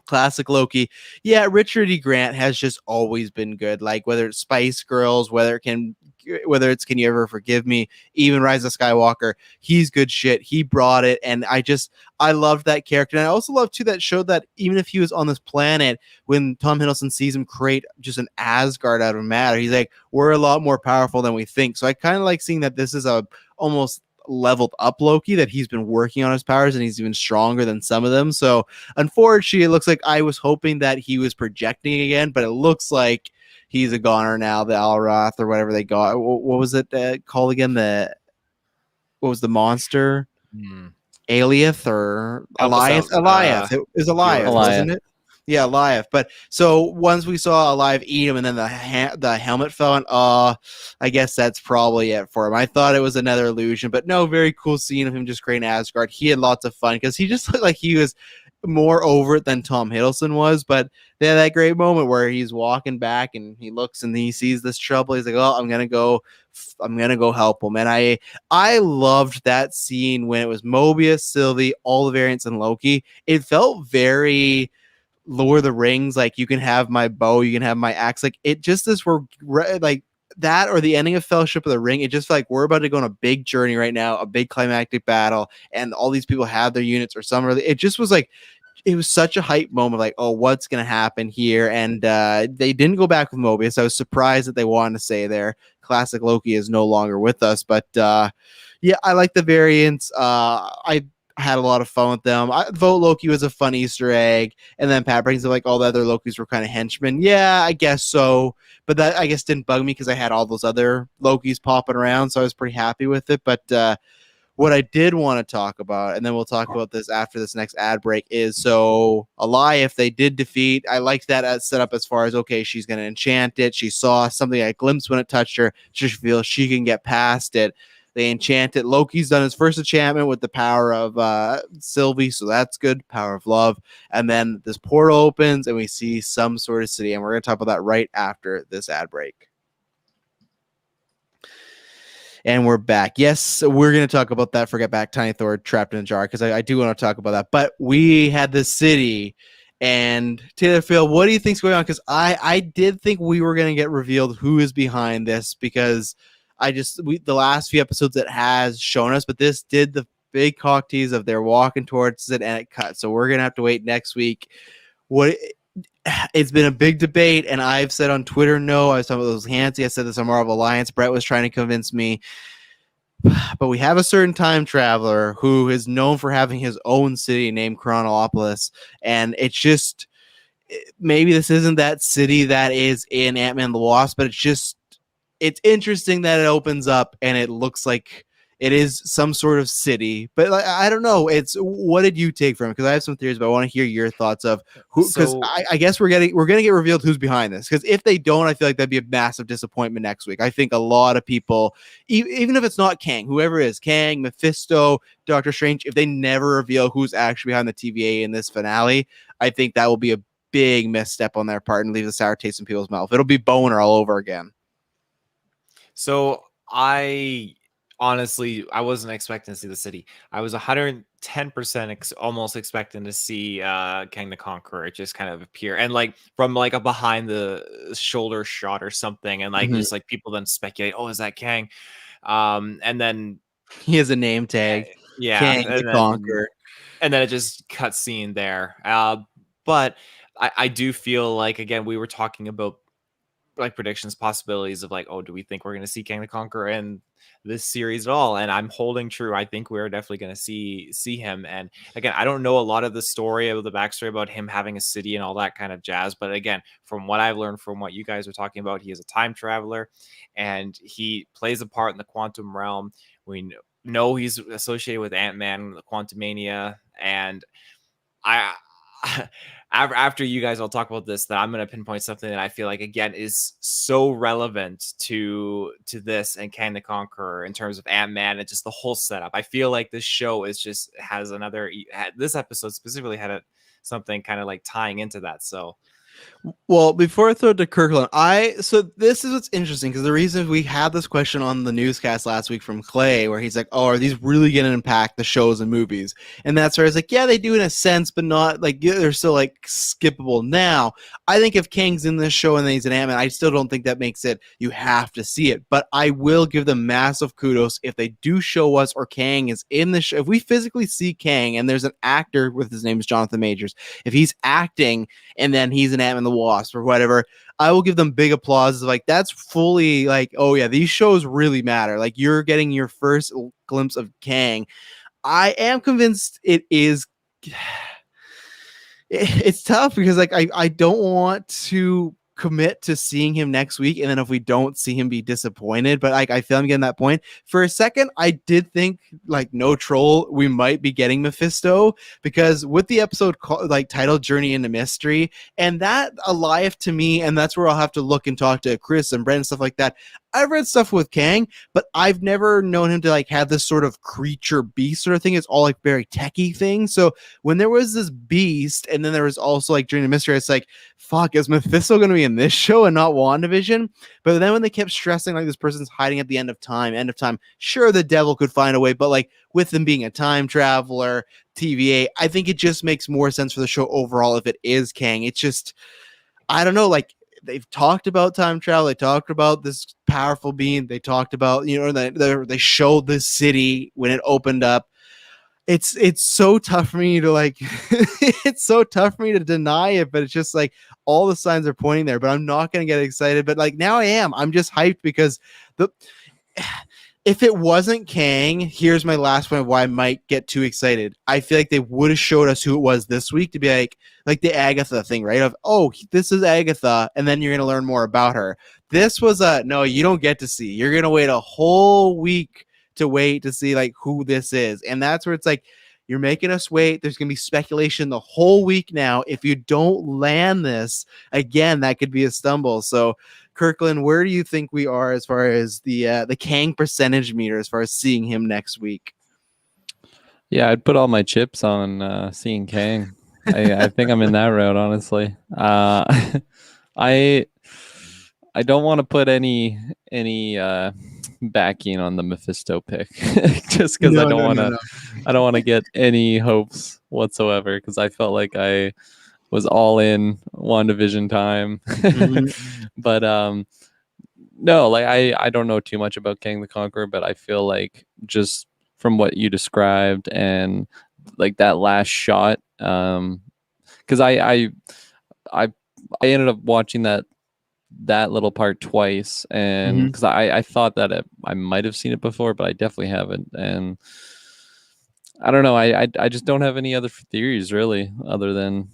Speaker 4: classic Loki. Yeah, Richard E. Grant has just always been good. Like whether it's Spice Girls, whether it's Can You Ever Forgive Me, even Rise of Skywalker, he's good shit. He brought it, and I loved that character. And I also love too that showed that even if he was on this planet, when Tom Hiddleston sees him create just an Asgard out of matter, he's like, we're a lot more powerful than we think. So I kind of like seeing that this is a almost leveled up Loki, that he's been working on his powers and he's even stronger than some of them. So unfortunately, it looks like I was hoping that he was projecting again, but it looks like he's a goner now. The Alroth or whatever they got. What was it called again? What was the monster? Aliath or Eliath? Eliath. It was Eliath, wasn't it? Yeah, Eliath. But so once we saw Eliath eat him, and then the helmet fell, and I guess that's probably it for him. I thought it was another illusion, but no, very cool scene of him just creating Asgard. He had lots of fun because he just looked like he was more over it than Tom Hiddleston was. But they had that great moment where he's walking back and he looks and he sees this trouble. He's like, "Oh, I'm gonna go help him." And I loved that scene when it was Mobius, Sylvie, all the variants, and Loki. It felt very Lord of the Rings, like you can have my bow, you can have my axe. Like it just is, we're like that, or the ending of Fellowship of the Ring. It just felt like we're about to go on a big journey right now, a big climactic battle, and all these people have their units or some. It just was like, it was such a hype moment, like, oh, what's gonna happen here? And they didn't go back with Mobius. I was surprised that they wanted to stay there. Classic Loki is no longer with us, but yeah, I like the variants. I had a lot of fun with them. I vote Loki was a fun Easter egg, and then Pat brings up like all the other Lokis were kind of henchmen. Yeah, I guess so, but that I guess didn't bug me because I had all those other Lokis popping around, so I was pretty happy with it. But What I did want to talk about, and then we'll talk about this after this next ad break, is so Alioth, they did defeat. I liked that as set up as far as, okay, she's going to enchant it. She saw something I glimpsed when it touched her. She feels she can get past it. They enchant it. Loki's done his first enchantment with the power of Sylvie, so that's good. Power of love. And then this portal opens, and we see some sort of city, and we're going to talk about that right after this ad break. And we're back. Yes, we're going to talk about that. Forget back, Tiny Thor trapped in a jar, because I do want to talk about that. But we had this city, and Taylor Phil, what do you think's going on? Because I did think we were going to get revealed who is behind this, because the last few episodes it has shown us, but this did the big cock tease of they're walking towards it and it cut. So we're going to have to wait next week. It's been a big debate, and I've said on Twitter, no. I was talking about those Hansi. I said this on Marvel Alliance. Brett was trying to convince me. But we have a certain time traveler who is known for having his own city named Chronolopolis, and it's just, maybe this isn't that city that is in Ant-Man and the Wasp, but it's interesting that it opens up and it looks like it is some sort of city, but I don't know. What did you take from it? Because I have some theories, but I want to hear your thoughts of who. Because I guess we're gonna get revealed who's behind this. Because if they don't, I feel like that'd be a massive disappointment next week. I think a lot of people, even if it's not Kang, whoever it is, Kang, Mephisto, Doctor Strange, if they never reveal who's actually behind the TVA in this finale, I think that will be a big misstep on their part and leave a sour taste in people's mouth. It'll be Boner all over again.
Speaker 3: So honestly, I wasn't expecting to see the city. I was 110% almost expecting to see Kang the Conqueror just kind of appear, and like from like a behind the shoulder shot or something, and like just like people then speculate, oh, is that Kang? And then
Speaker 4: he has a name tag,
Speaker 3: Kang
Speaker 4: the Conqueror,
Speaker 3: and then it just cuts scene there. But I do feel like, again, we were talking about like predictions, possibilities of like, oh, do we think we're going to see Kang the Conqueror in this series at all? And I'm holding true. I think we're definitely going to see him. And again, I don't know a lot of the story of the backstory about him having a city and all that kind of jazz. But again, from what I've learned from what you guys are talking about, he is a time traveler and he plays a part in the quantum realm. We know he's associated with Ant-Man, the Quantumania, and after you guys all talk about this, that I'm going to pinpoint something that I feel like, again, is so relevant to this and Kang the Conqueror in terms of Ant-Man and just the whole setup. I feel like this show has this episode specifically had something kind of like tying into that. So,
Speaker 4: well, before I throw it to Kirklin, so this is what's interesting, because the reason we had this question on the newscast last week from Clay, where he's like, oh, are these really going to impact the shows and movies? And that's where I was like, yeah, they do in a sense, but not like, they're still like skippable. Now, I think if Kang's in this show and then he's an Ant-Man, I still don't think that makes it, you have to see it. But I will give them massive kudos if they do show us, or Kang is in the show. If we physically see Kang and there's an actor with his name is Jonathan Majors, if he's acting and then he's an Ant-Man the Wasp or whatever, I will give them big applause. Like, that's fully like, oh yeah, these shows really matter. Like, you're getting your first glimpse of Kang. I am convinced it is. It's tough because like I don't want to commit to seeing him next week, and then if we don't see him, be disappointed. But like, I feel I'm getting that point. For a second, I did think, like, no troll, we might be getting Mephisto, because with the episode like titled Journey into Mystery, and that Alioth to me, and that's where I'll have to look and talk to Chris and Brent and stuff like that. I've read stuff with Kang, but I've never known him to like have this sort of creature beast sort of thing. It's all like very techie thing. So when there was this beast, and then there was also like Journey to Mystery, it's like, fuck, is Mephisto going to be in this show and not WandaVision? But then when they kept stressing like this person's hiding at the end of time, sure, the devil could find a way, but like with them being a time traveler, TVA, I think it just makes more sense for the show overall if it is Kang. It's just, I don't know, like, they've talked about time travel. They talked about this powerful being. They talked about, they showed the city when it opened up. It's so tough for me to like, it's so tough for me to deny it, but it's just like all the signs are pointing there, but I'm not going to get excited. But like now I am. I'm just hyped because if it wasn't Kang, here's my last point of why I might get too excited. I feel like they would have showed us who it was this week to be like the Agatha thing, right? Of, oh, this is Agatha, and then you're going to learn more about her. This was no, you don't get to see. You're going to wait a whole week to wait to see like who this is. And that's where it's like, you're making us wait. There's going to be speculation the whole week now. If you don't land this, again, that could be a stumble. So, Kirklin, where do you think we are as far as the Kang percentage meter, as far as seeing him next week?
Speaker 2: Yeah, I'd put all my chips on seeing Kang. I think I'm in that route, honestly. I don't want to put any backing on the Mephisto pick, just because I don't want to get any hopes whatsoever, because I felt like I was all in WandaVision time. But no, like I don't know too much about Kang the Conqueror, but I feel like just from what you described and like that last shot, because I ended up watching that little part twice, and because I thought that I might have seen it before, but I definitely haven't, and I don't know, I just don't have any other theories really other than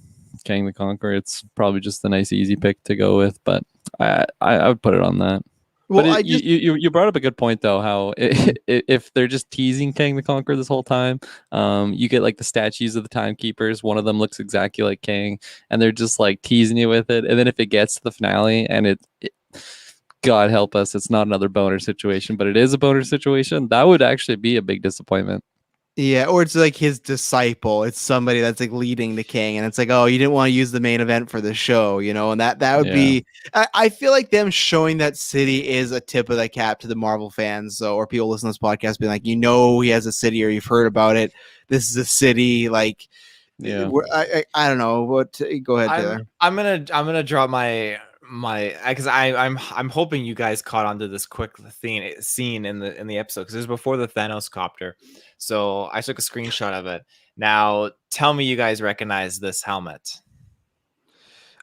Speaker 2: Kang the Conqueror. It's probably just a nice easy pick to go with, but I would put it on that. Well, but you brought up a good point though, how if they're just teasing Kang the Conqueror this whole time, you get like the statues of the timekeepers. One of them looks exactly like Kang, and they're just like teasing you with it. And then if it gets to the finale and it God help us, it's not another boner situation, but it is a boner situation, that would actually be a big disappointment.
Speaker 4: Yeah, or it's like his disciple. It's somebody that's like leading the King, and it's like, oh, you didn't want to use the main event for the show, you know, and that would be. I feel like them showing that city is a tip of the cap to the Marvel fans, so, or people listening to this podcast being like, you know, he has a city, or you've heard about it. This is a city, like,
Speaker 2: yeah.
Speaker 4: I don't know what. Go ahead, Taylor.
Speaker 3: I'm gonna drop my because I'm hoping you guys caught onto this quick scene in the episode, because it was before the Thanos copter, so I took a screenshot of it. Now tell me you guys recognize this helmet.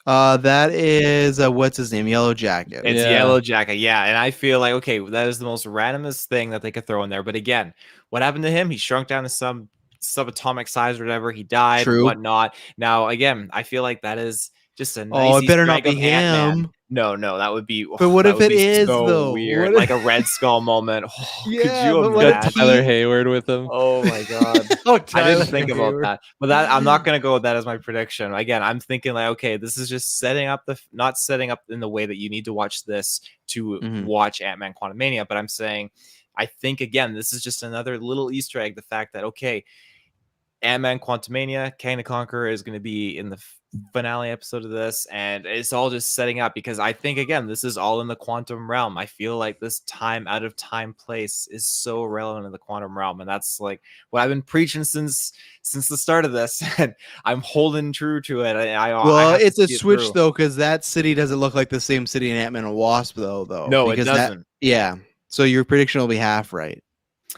Speaker 4: That is what's his name, Yellow Jacket.
Speaker 3: It's Yellow Jacket, yeah. And I feel like, okay, that is the most randomest thing that they could throw in there, but again, what happened to him? He shrunk down to some subatomic size or whatever. He died. True. Whatnot. Now again, I feel like that is just a nice.
Speaker 4: Oh, it better not be him.
Speaker 3: No, that would be.
Speaker 4: But what if it is
Speaker 3: so
Speaker 4: though?
Speaker 3: Weird, like a Red Skull moment. Oh,
Speaker 4: yeah,
Speaker 3: could you imagine
Speaker 2: Tyler Hayward with him?
Speaker 3: Oh my god! I didn't think about that, but that I'm not gonna go with that as my prediction. Again, I'm thinking like, okay, this is just setting up not setting up in the way that you need to watch this to watch Ant-Man Quantumania, but I'm saying, I think again, this is just another little Easter egg. The fact that, okay, Ant-Man Quantumania, Kang the Conqueror is going to be in the finale episode of this, and it's all just setting up, because I think again, this is all in the quantum realm. I feel like this time out of time place is so relevant in the quantum realm, and that's like what I've been preaching since the start of this, and I'm holding true to it.
Speaker 4: Well, it's a switch though, because that city doesn't look like the same city in Ant-Man and Wasp though.
Speaker 3: No,
Speaker 4: because
Speaker 3: it doesn't.
Speaker 4: So your prediction will be half right.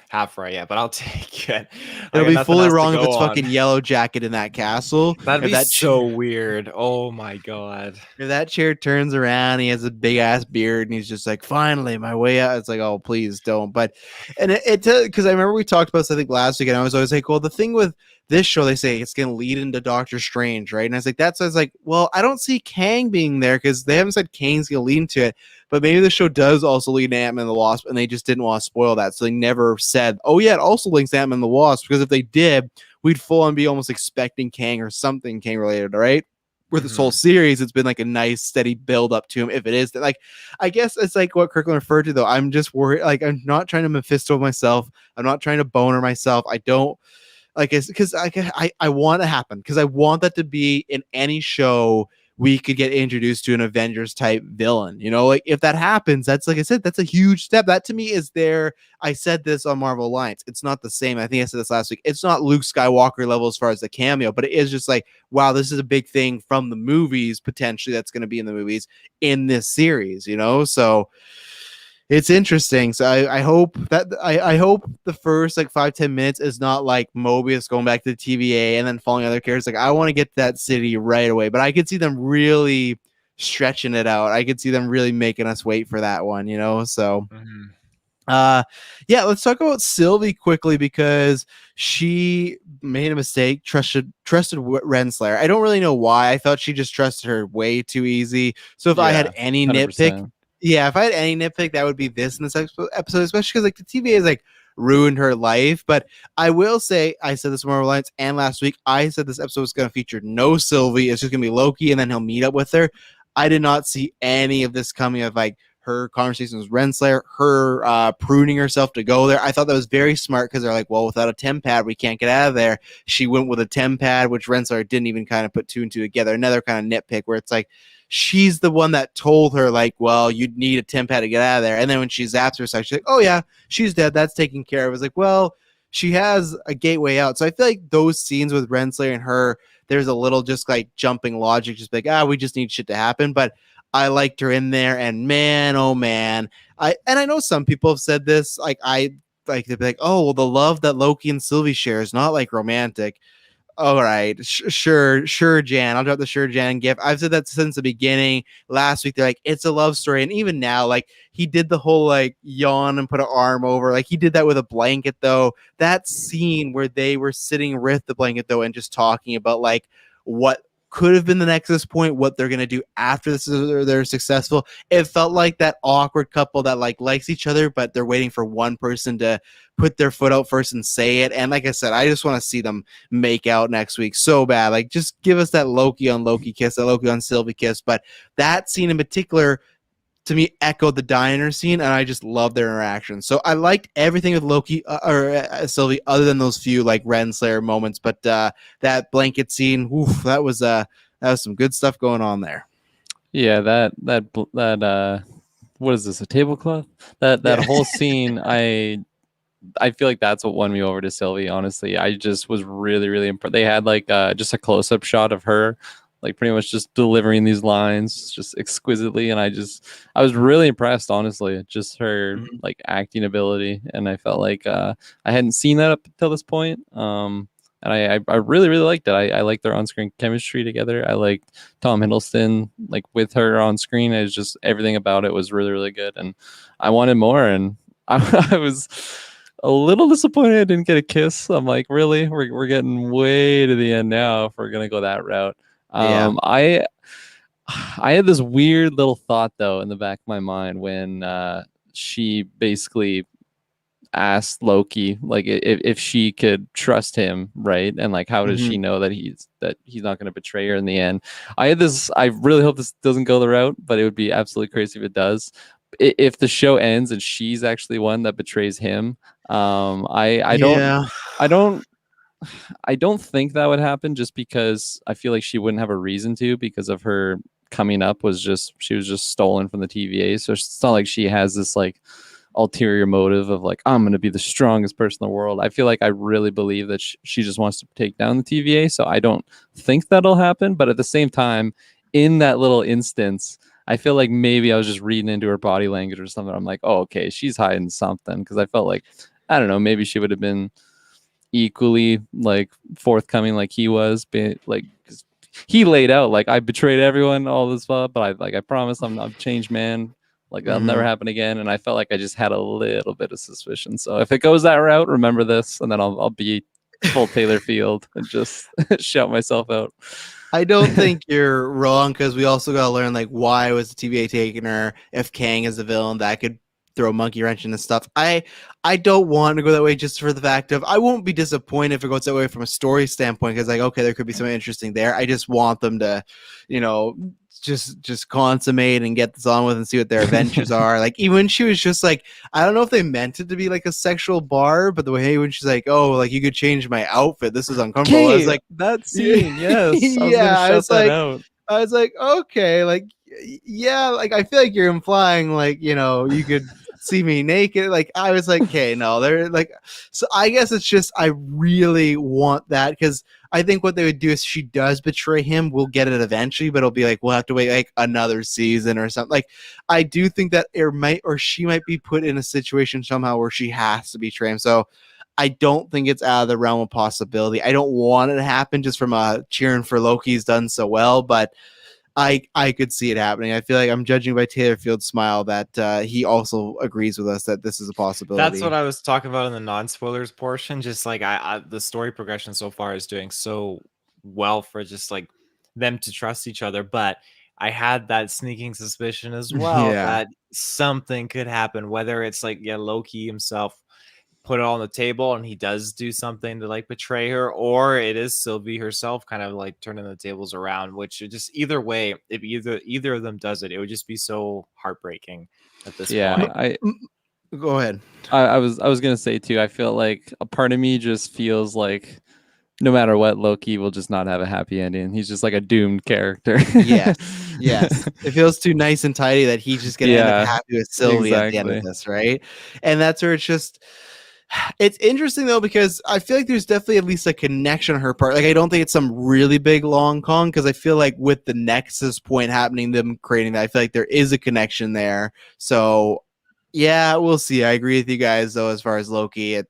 Speaker 3: Half right, yeah, but I'll take it.
Speaker 4: It'll be fully wrong if it's fucking Yellow Jacket in that castle.
Speaker 3: That'd be so weird. Oh my god.
Speaker 4: If that chair turns around, he has a big ass beard, and he's just like, finally, my way out. It's like, oh, please don't. But, and it because I remember we talked about this, I think, last week, and I was always like, well, the thing with this show, they say it's going to lead into Doctor Strange, right? And I was like, I was like, well, I don't see Kang being there, because they haven't said Kang's going to lead into it. But maybe the show does also lead to Ant-Man and the Wasp, and they just didn't want to spoil that. So they never said, oh, yeah, it also links to Ant-Man and the Wasp, because if they did, we'd full on be almost expecting Kang or something Kang related, right? With this whole series, it's been like a nice, steady build up to him. If it is, like, I guess it's like what Kirklin referred to, though. I'm just worried. Like, I'm not trying to Mephisto myself. I'm not trying to boner myself. I don't. Like, it's because I want it to happen, because I want that to be in any show we could get introduced to an Avengers type villain. You know, like if that happens, that's, like I said, that's a huge step. That to me is there. I said this on Marvel Alliance. It's not the same. I think I said this last week. It's not Luke Skywalker level as far as the cameo, but it is just like, wow, this is a big thing from the movies potentially that's going to be in the movies in this series, you know? So it's interesting. So I hope that I hope the first like 5-10 minutes is not like Mobius going back to the TVA and then following other characters. Like, I want to get to that city right away, but I could see them really stretching it out. I could see them really making us wait for that one, you know? So yeah, let's talk about Sylvie quickly, because she made a mistake, trusted Renslayer. I don't really know why. I thought she just trusted her way too easy. So if I had any 100%. Nitpick, yeah, if I had any nitpick, that would be this in this episode, especially because like the TVA is like ruined her life. But I will say, I said this more Alliance and last week, I said this episode was going to feature no Sylvie. It's just going to be Loki, and then he'll meet up with her. I did not see any of this coming of like her conversations with Renslayer, her pruning herself to go there. I thought that was very smart because they're like, well, without a temp pad, we can't get out of there. She went with a temp pad, which Renslayer didn't even kind of put two and two together. Another kind of nitpick where it's like, she's the one that told her, like, well, you'd need a temp pad to get out of there. And then when she zaps her side, she's like, oh, yeah, she's dead. That's taken care of. I was like, well, she has a gateway out. So I feel like those scenes with Renslayer and her, there's a little just like jumping logic, just like, we just need shit to happen. But I liked her in there, and man, oh man, I know some people have said this, like they'd be like, oh, well, the love that Loki and Sylvie share is not like romantic. All right, sure, Jan. I'll drop the sure Jan gif. I've said that since the beginning. Last week, they're like, it's a love story. And even now, like, he did the whole, like, yawn and put an arm over. Like, he did that with a blanket, though. That scene where they were sitting with the blanket, though, and just talking about, like, what could have been the Nexus point, what they're going to do after this is they're successful. It felt like that awkward couple that, like, likes each other, but they're waiting for one person to put their foot out first and say it. And like I said, I just want to see them make out next week so bad. Like, just give us that Loki on Loki kiss, that Loki on Sylvie kiss. But that scene in particular, to me, echoed the diner scene, and I just love their interaction. So I liked everything with Loki or Sylvie, other than those few like Renslayer moments. But that blanket scene, that was some good stuff going on there.
Speaker 2: Yeah, that what is this, a tablecloth? That whole scene, I feel like that's what won me over to Sylvie. Honestly, I just was really, really impressed. They had like just a close-up shot of her, like pretty much just delivering these lines just exquisitely, and I was really impressed, honestly, just her like acting ability. And I felt like I hadn't seen that up until this point, and I really, really liked it. I liked their on-screen chemistry together. I liked Tom Hiddleston like with her on screen. It was just everything about it was really, really good, and I wanted more. And I was a little disappointed I didn't get a kiss. I'm like, really? We're getting way to the end now if we're gonna go that route. I had this weird little thought though in the back of my mind when she basically asked Loki like if she could trust him, right? And like how does she know that he's not going to betray her in the end? I really hope this doesn't go the route, but it would be absolutely crazy if it does. If the show ends and she's actually one that betrays him, I don't think that would happen, just because I feel like she wouldn't have a reason to, because of her coming up she was just stolen from the TVA. So it's not like she has this like ulterior motive of like, I'm going to be the strongest person in the world. I feel like I really believe that she just wants to take down the TVA. So I don't think that'll happen. But at the same time, in that little instance, I feel like maybe I was just reading into her body language or something. I'm like, oh, okay, she's hiding something. Because I felt like, I don't know, maybe she would have been equally like forthcoming like he was, like he laid out like, I betrayed everyone, all this stuff, but I promise I'm a changed man, like that'll never happen again. And I felt like I just had a little bit of suspicion. So if it goes that route, remember this, and then I'll be full Taylor Field and just shout myself out.
Speaker 4: I don't think you're wrong, because we also got to learn like why was the TVA taking her. If Kang is the villain, that could throw a monkey wrench into stuff. I don't want to go that way, just for the fact of I won't be disappointed if it goes that way from a story standpoint, because like, okay, there could be something interesting there. I just want them to, just consummate and get this on with and see what their adventures are. Like, even when she was just like, I don't know if they meant it to be like a sexual bar, but the way when she's like, oh, like you could change my outfit, this is uncomfortable. I was like,
Speaker 2: that scene, yes.
Speaker 4: I was like, okay, like, yeah, like I feel like you're implying like, you could see me naked. Like, I was like, okay, no, they're like, so I guess it's just I really want that, because I think what they would do is she does betray him, we'll get it eventually, but it'll be like we'll have to wait like another season or something. Like, I do think that she might be put in a situation somehow where she has to betray him. So I don't think it's out of the realm of possibility. I don't want it to happen just from cheering for Loki's done so well, but I could see it happening. I feel like I'm judging by Taylor Field's smile that he also agrees with us that this is a possibility.
Speaker 3: That's what I was talking about in the non-spoilers portion. Just like the story progression so far is doing so well for just like them to trust each other. But I had that sneaking suspicion as well that something could happen, whether it's like Loki himself put it on the table and he does do something to like betray her, or it is Sylvie herself kind of like turning the tables around, which just either way, if either of them does it, it would just be so heartbreaking at this point.
Speaker 4: Go ahead.
Speaker 2: I was gonna say too, I feel like a part of me just feels like no matter what, Loki will just not have a happy ending. He's just like a doomed character.
Speaker 4: Yes. It feels too nice and tidy that he's just gonna end up happy with Sylvie at the end of this, right? And that's where it's interesting though, because I feel like there's definitely at least a connection on her part. Like I don't think it's some really big long con, because I feel like with the Nexus point happening, them creating that, I feel like there is a connection there. So yeah, we'll see. I agree with you guys though, as far as Loki.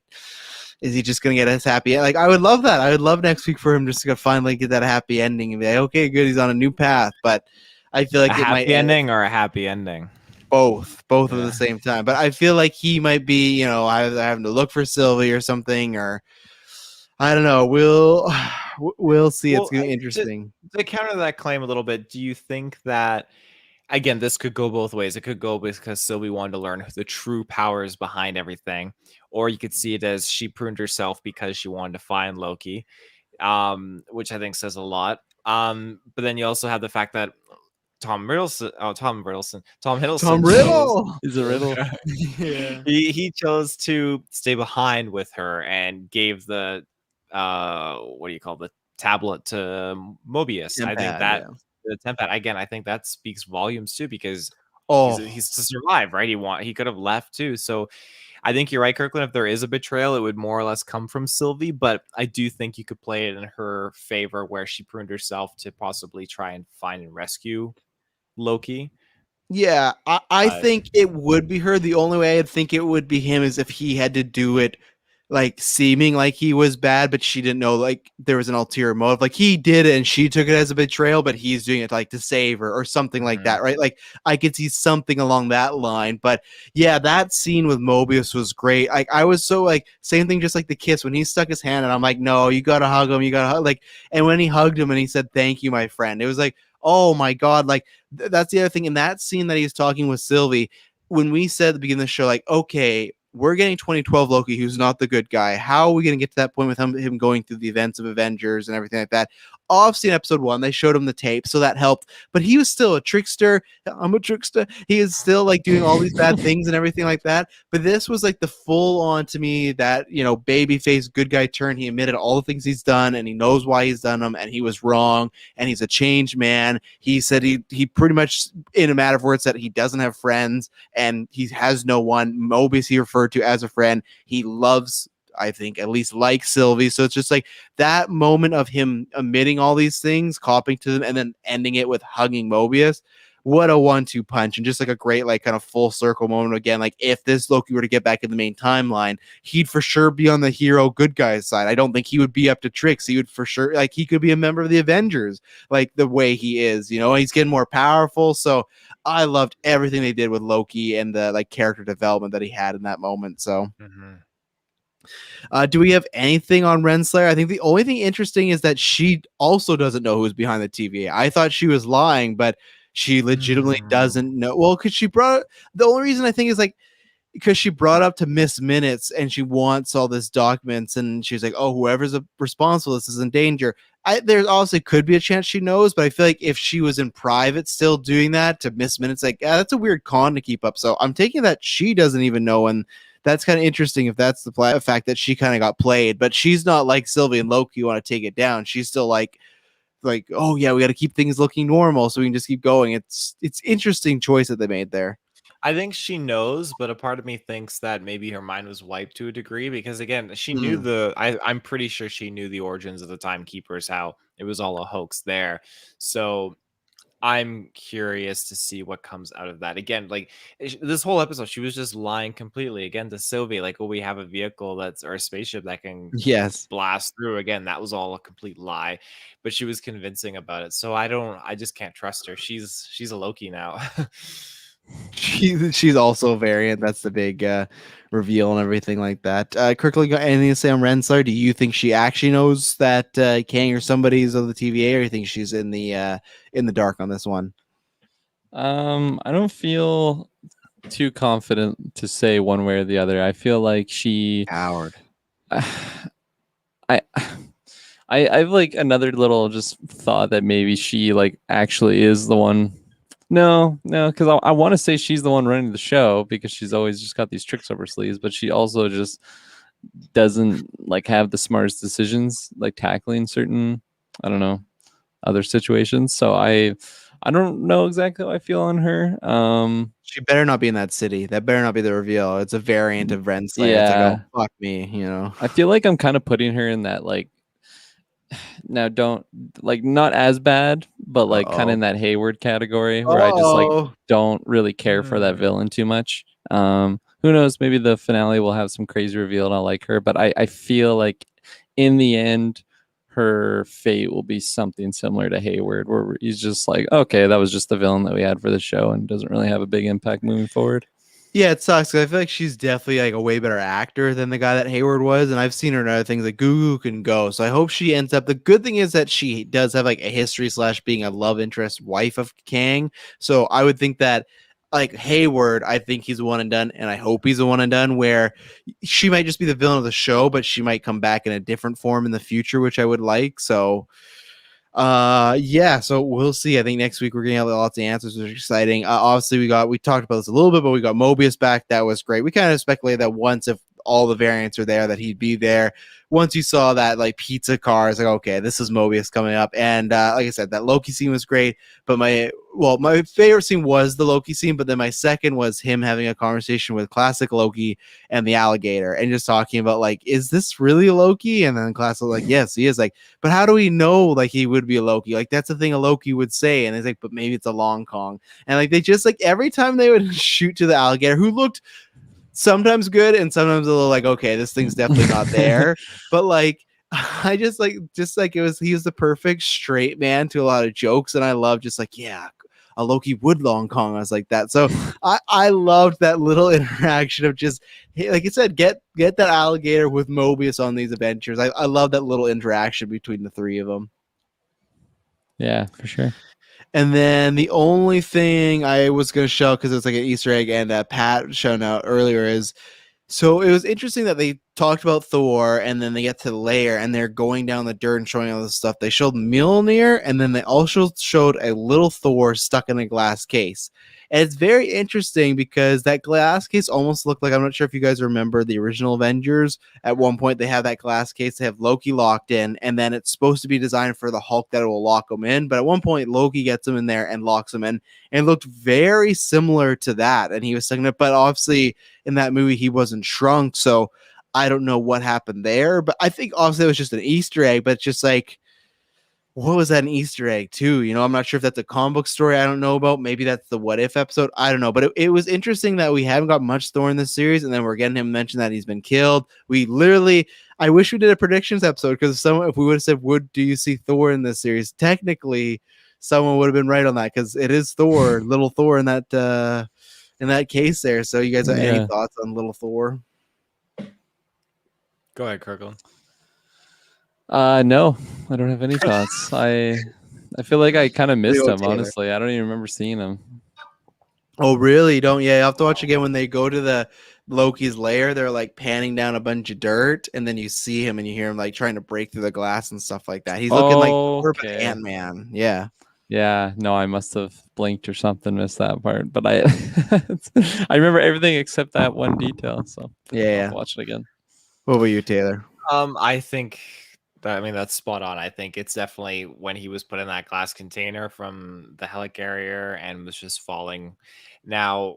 Speaker 4: Is he just gonna get us happy? Like I would love that. I would love next week for him just to finally get that happy ending and be like, okay, good, he's on a new path. But I feel like
Speaker 3: a happy ending or a happy ending.
Speaker 4: Both at the same time. But I feel like he might be, either having to look for Sylvie or something, or I don't know. We'll see. It's gonna be interesting.
Speaker 3: To counter that claim a little bit, do you think that, again, this could go both ways? It could go because Sylvie wanted to learn the true powers behind everything, or you could see it as she pruned herself because she wanted to find Loki, which I think says a lot. But then you also have the fact that Tom Riddle
Speaker 2: is a Riddle.
Speaker 3: Yeah. He chose to stay behind with her and gave the the tablet to Mobius. I think that the Tempad, again, I think that speaks volumes too, because he's to survive, right? He could have left too. So I think you're right, Kirklin. If there is a betrayal, it would more or less come from Sylvie, but I do think you could play it in her favor, where she pruned herself to possibly try and find and rescue Loki.
Speaker 4: Yeah, I think it would be her. The only way I'd think it would be him is if he had to do it like seeming like he was bad, but she didn't know like there was an ulterior motive. Like he did it and she took it as a betrayal, but he's doing it like to save her or something like that, right? Like I could see something along that line. But yeah, that scene with Mobius was great. Like I was so like same thing, just like the kiss when he stuck his hand and I'm like, no, you gotta hug him, like, and when he hugged him and he said, "Thank you, my friend," it was like, oh my God, like that's the other thing. In that scene that he's talking with Sylvie, when we said at the beginning of the show, like, okay, we're getting 2012 Loki, who's not the good guy. How are we going to get to that point with him going through the events of Avengers and everything like that? Obviously, in episode 1, they showed him the tape, so that helped. But he was still a trickster. I'm a trickster. He is still like doing all these bad things and everything like that. But this was like the full on to me that, babyface good guy turn. He admitted all the things he's done and he knows why he's done them and he was wrong and he's a changed man. He said he pretty much, in a matter of words, said he doesn't have friends and he has no one. Mobius he referred to as a friend. He loves, I think, at least like Sylvie. So it's just like that moment of him admitting all these things, copping to them, and then ending it with hugging Mobius. What a 1-2 punch, and just like a great, like, kind of full circle moment again. Like, if this Loki were to get back in the main timeline, he'd for sure be on the hero good guy's side. I don't think he would be up to tricks. He would for sure, like, he could be a member of the Avengers, like the way he is. He's getting more powerful. So I loved everything they did with Loki and the like character development that he had in that moment. So. Do we have anything on Renslayer? I think the only thing interesting is that she also doesn't know who's behind the TVA. I thought she was lying, but she legitimately doesn't know. Well, because the only reason I think is like because she brought up to Miss Minutes and she wants all this documents and she's like, oh, whoever's responsible, this is in danger. There's obviously could be a chance she knows, but I feel like if she was in private still doing that to Miss Minutes, like, that's a weird con to keep up. So I'm taking that she doesn't even know, and that's kind of interesting if that's the fact that she kind of got played, but she's not like Sylvie and Loki want to take it down. She's still like, oh yeah, we got to keep things looking normal so we can just keep going. It's interesting choice that they made there.
Speaker 3: I think she knows, but a part of me thinks that maybe her mind was wiped to a degree because, again, she knew I'm pretty sure she knew the origins of the Timekeepers, how it was all a hoax there. So I'm curious to see what comes out of that. Again, like this whole episode, she was just lying completely again to Sylvie. Like, we have a vehicle or a spaceship that can blast through. Again, that was all a complete lie, but she was convincing about it. So I just can't trust her. She's a Loki now.
Speaker 4: She's also a variant. That's the big reveal and everything like that. Kirklin, got anything to say on Renslayer? Do you think she actually knows that Kang or somebody's of the TVA, or do you think she's in the dark on this one?
Speaker 2: I don't feel too confident to say one way or the other. I feel like she
Speaker 4: Howard.
Speaker 2: I I've like another little just thought that maybe she like actually is the one. No, because I want to say she's the one running the show because she's always just got these tricks up her sleeves, but she also just doesn't like have the smartest decisions, like tackling certain, I don't know, other situations. So I don't know exactly how I feel on her.
Speaker 4: She better not be in that city. That better not be the reveal. It's a variant of Renslayer. It's like,
Speaker 2: Yeah,
Speaker 4: oh fuck me, you know.
Speaker 2: I feel like I'm kind of putting her in that like now don't like not as bad, but like kind of
Speaker 4: Uh-oh.
Speaker 2: in that Hayward category where I just like
Speaker 4: Oh,
Speaker 2: don't really care for that villain too much. Who knows? Maybe the finale will have some crazy reveal and I'll like her, but I feel like in the end, her fate will be something similar to Hayward, where he's just like, okay, that was just the villain that we had for the show and doesn't really have a big impact moving forward.
Speaker 4: yeah, it sucks. 'Cause I feel like she's definitely like a way better actor than the guy that Hayward was, and I've seen her in other things like Goo Can Go. So I hope she ends up. The good thing is that she does have like a history / being a love interest wife of Kang. So I would think that like Hayward, I think he's a one and done, and I hope he's a one and done. Where she might just be the villain of the show, but she might come back in a different form in the future, which I would like. So yeah, so we'll see. I think next week we're gonna have lots of answers, which is exciting. Obviously we talked about this a little bit, but we got Mobius back. That was great. We kind of speculated that once, if all the variants are there, that he'd be there. Once you saw that like pizza car, it's like, okay, this is Mobius coming up. And like I said, that Loki scene was great. But my favorite scene was the Loki scene, but then my second was him having a conversation with classic Loki and the alligator and just talking about like, is this really Loki? And then classic like, yes, he is. Like, but how do we know like he would be a Loki? Like that's the thing a Loki would say. And it's like, but maybe it's a Long Kong. And like they just like every time they would shoot to the alligator, who looked sometimes good and sometimes a little like, okay, this thing's definitely not there. But like I just like he was the perfect straight man to a lot of jokes, and I love just like, yeah, a Loki would Long Kong. I was like that. So I loved that little interaction of just, hey, like I said, get that alligator with Mobius on these adventures. I love that little interaction between the three of them.
Speaker 2: Yeah, for sure.
Speaker 4: And then the only thing I was going to show, because it's like an Easter egg, and Pat shown out earlier, is so it was interesting that they talked about Thor, and then they get to the lair, and they're going down the dirt and showing all this stuff. They showed Mjolnir, and then they also showed a little Thor stuck in a glass case. And it's very interesting because that glass case almost looked like, I'm not sure if you guys remember the original Avengers. At one point, they have that glass case, they have Loki locked in, and then it's supposed to be designed for the Hulk that it will lock him in. But at one point, Loki gets him in there and locks him in, and it looked very similar to that. And he was saying it, but obviously in that movie, he wasn't shrunk. So I don't know what happened there, but I think obviously it was just an Easter egg, but it's just like, what was that an Easter egg too? You know, I'm not sure if that's a comic book story I don't know about. Maybe that's the What If episode. I don't know, but it was interesting that we haven't got much Thor in this series, and then we're getting him mentioned that he's been killed. We literally, I wish we did a predictions episode, because if we would have said, do you see Thor in this series? Technically, someone would have been right on that, because it is Thor, little Thor in that case there. So you guys have any thoughts on little Thor?
Speaker 3: Go ahead, Kirklin.
Speaker 2: No, I don't have any thoughts. I feel like I kind of missed him,
Speaker 4: Taylor.
Speaker 2: honestly. I don't even remember seeing him.
Speaker 4: Oh, really? Don't? Yeah, you have to watch again when they go to the Loki's lair. They're like panning down a bunch of dirt, and then you see him and you hear him like trying to break through the glass and stuff like that. He's looking like Thor, but Ant-Man. Yeah.
Speaker 2: Yeah, no, I must have blinked or something, missed that part. But I I remember everything except that one detail. So
Speaker 4: yeah,
Speaker 2: I'll watch it again.
Speaker 4: What about you, Taylor?
Speaker 3: I think that's spot on. I think it's definitely when he was put in that glass container from the helicarrier and was just falling. Now,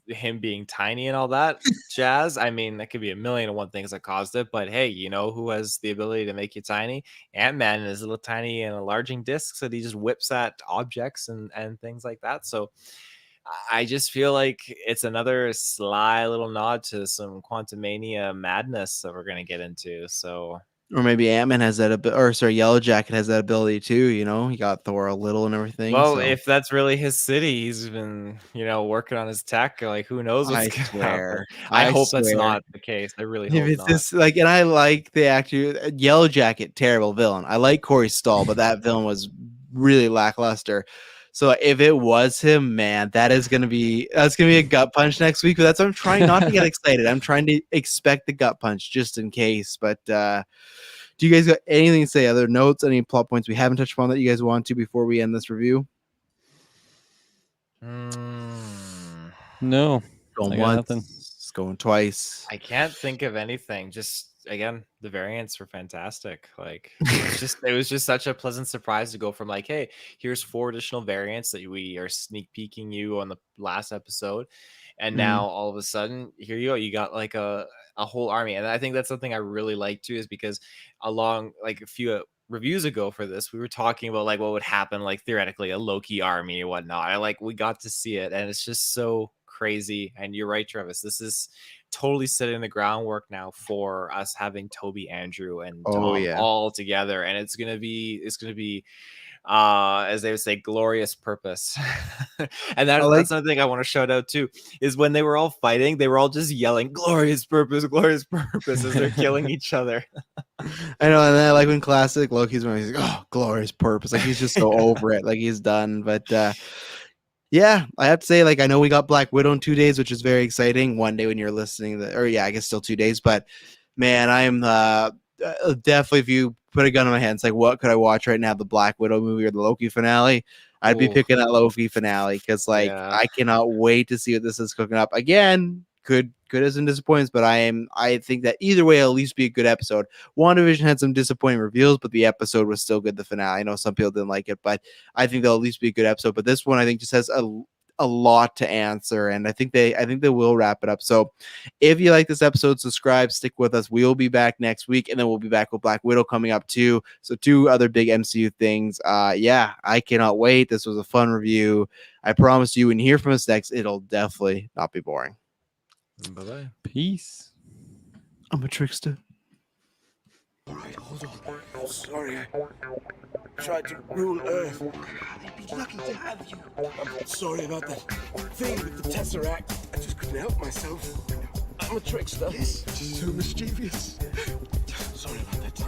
Speaker 3: him being tiny and all that jazz, I mean, that could be a million and one things that caused it. But hey, you know who has the ability to make you tiny? Ant-Man is a little tiny and enlarging disc, so he just whips at objects and things like that. So I just feel like it's another sly little nod to some Quantumania madness that we're going to get into. So,
Speaker 4: or maybe Ant-Man has that Yellow Jacket has that ability too. You know, he got Thor a little and everything.
Speaker 3: Well,
Speaker 4: so.
Speaker 3: If that's really his city, he's been, working on his tech. Like, who knows what's going to happen? I hope that's not the case. I really hope
Speaker 4: it's
Speaker 3: not.
Speaker 4: This, like, and I like the actor. Yellow Jacket, terrible villain. I like Corey Stoll, but that villain was really lackluster. So if it was him, man, that's gonna be a gut punch next week. But that's why I'm trying not to get excited. I'm trying to expect the gut punch just in case. But do you guys got anything to say? Other notes? Any plot points we haven't touched upon that you guys want to before we end this review?
Speaker 2: No,
Speaker 4: Going
Speaker 2: I got
Speaker 4: once,
Speaker 2: nothing.
Speaker 4: going twice.
Speaker 3: I can't think of anything. Just again, the variants were fantastic. Like it was just such a pleasant surprise to go from like, hey, here's 4 additional variants that we are sneak peeking you on the last episode, and now all of a sudden here you go, you got like a whole army. And I think that's something I really like too, is because along like a few reviews ago for this, we were talking about like what would happen, like theoretically a Loki army or whatnot. We got to see it, and it's just so crazy. And you're right, Travis, this is totally setting the groundwork now for us having Toby, Andrew, and Dom all together, and it's gonna be as they would say, glorious purpose. And that's another thing I want to shout out too, is when they were all fighting, they were all just yelling glorious purpose as they're killing each other.
Speaker 4: I know, and then like when classic Loki's when he's like, oh, glorious purpose, like he's just so over it, like he's done. But yeah, I have to say, like, I know we got Black Widow in 2 days, which is very exciting. One day when you're listening, I guess still 2 days. But man, I'm definitely, if you put a gun in my hand, it's like, what could I watch right now? The Black Widow movie or the Loki finale? I'd be picking that Loki finale because, like, I cannot wait to see what this is cooking up. Again, could have some disappointments, but I think that either way, it'll at least be a good episode. WandaVision had some disappointing reveals, but the episode was still good. The finale, I know some people didn't like it, but I think they'll at least be a good episode. But this one, I think, just has a lot to answer, and I think they will wrap it up. So if you like this episode, subscribe, stick with us. We will be back next week, and then we'll be back with Black Widow coming up too. So 2 other big MCU things. Yeah, I cannot wait. This was a fun review. I promise you, when you hear from us next, it'll definitely not be boring.
Speaker 3: Bye-bye.
Speaker 2: Peace.
Speaker 4: I'm a trickster.
Speaker 1: All right, hold on. I'm sorry. I tried to rule Earth. They'd be lucky to have you. I'm sorry about that thing with the Tesseract. I just couldn't help myself. I'm a trickster. Yes, just so mischievous. Sorry about that, Tom.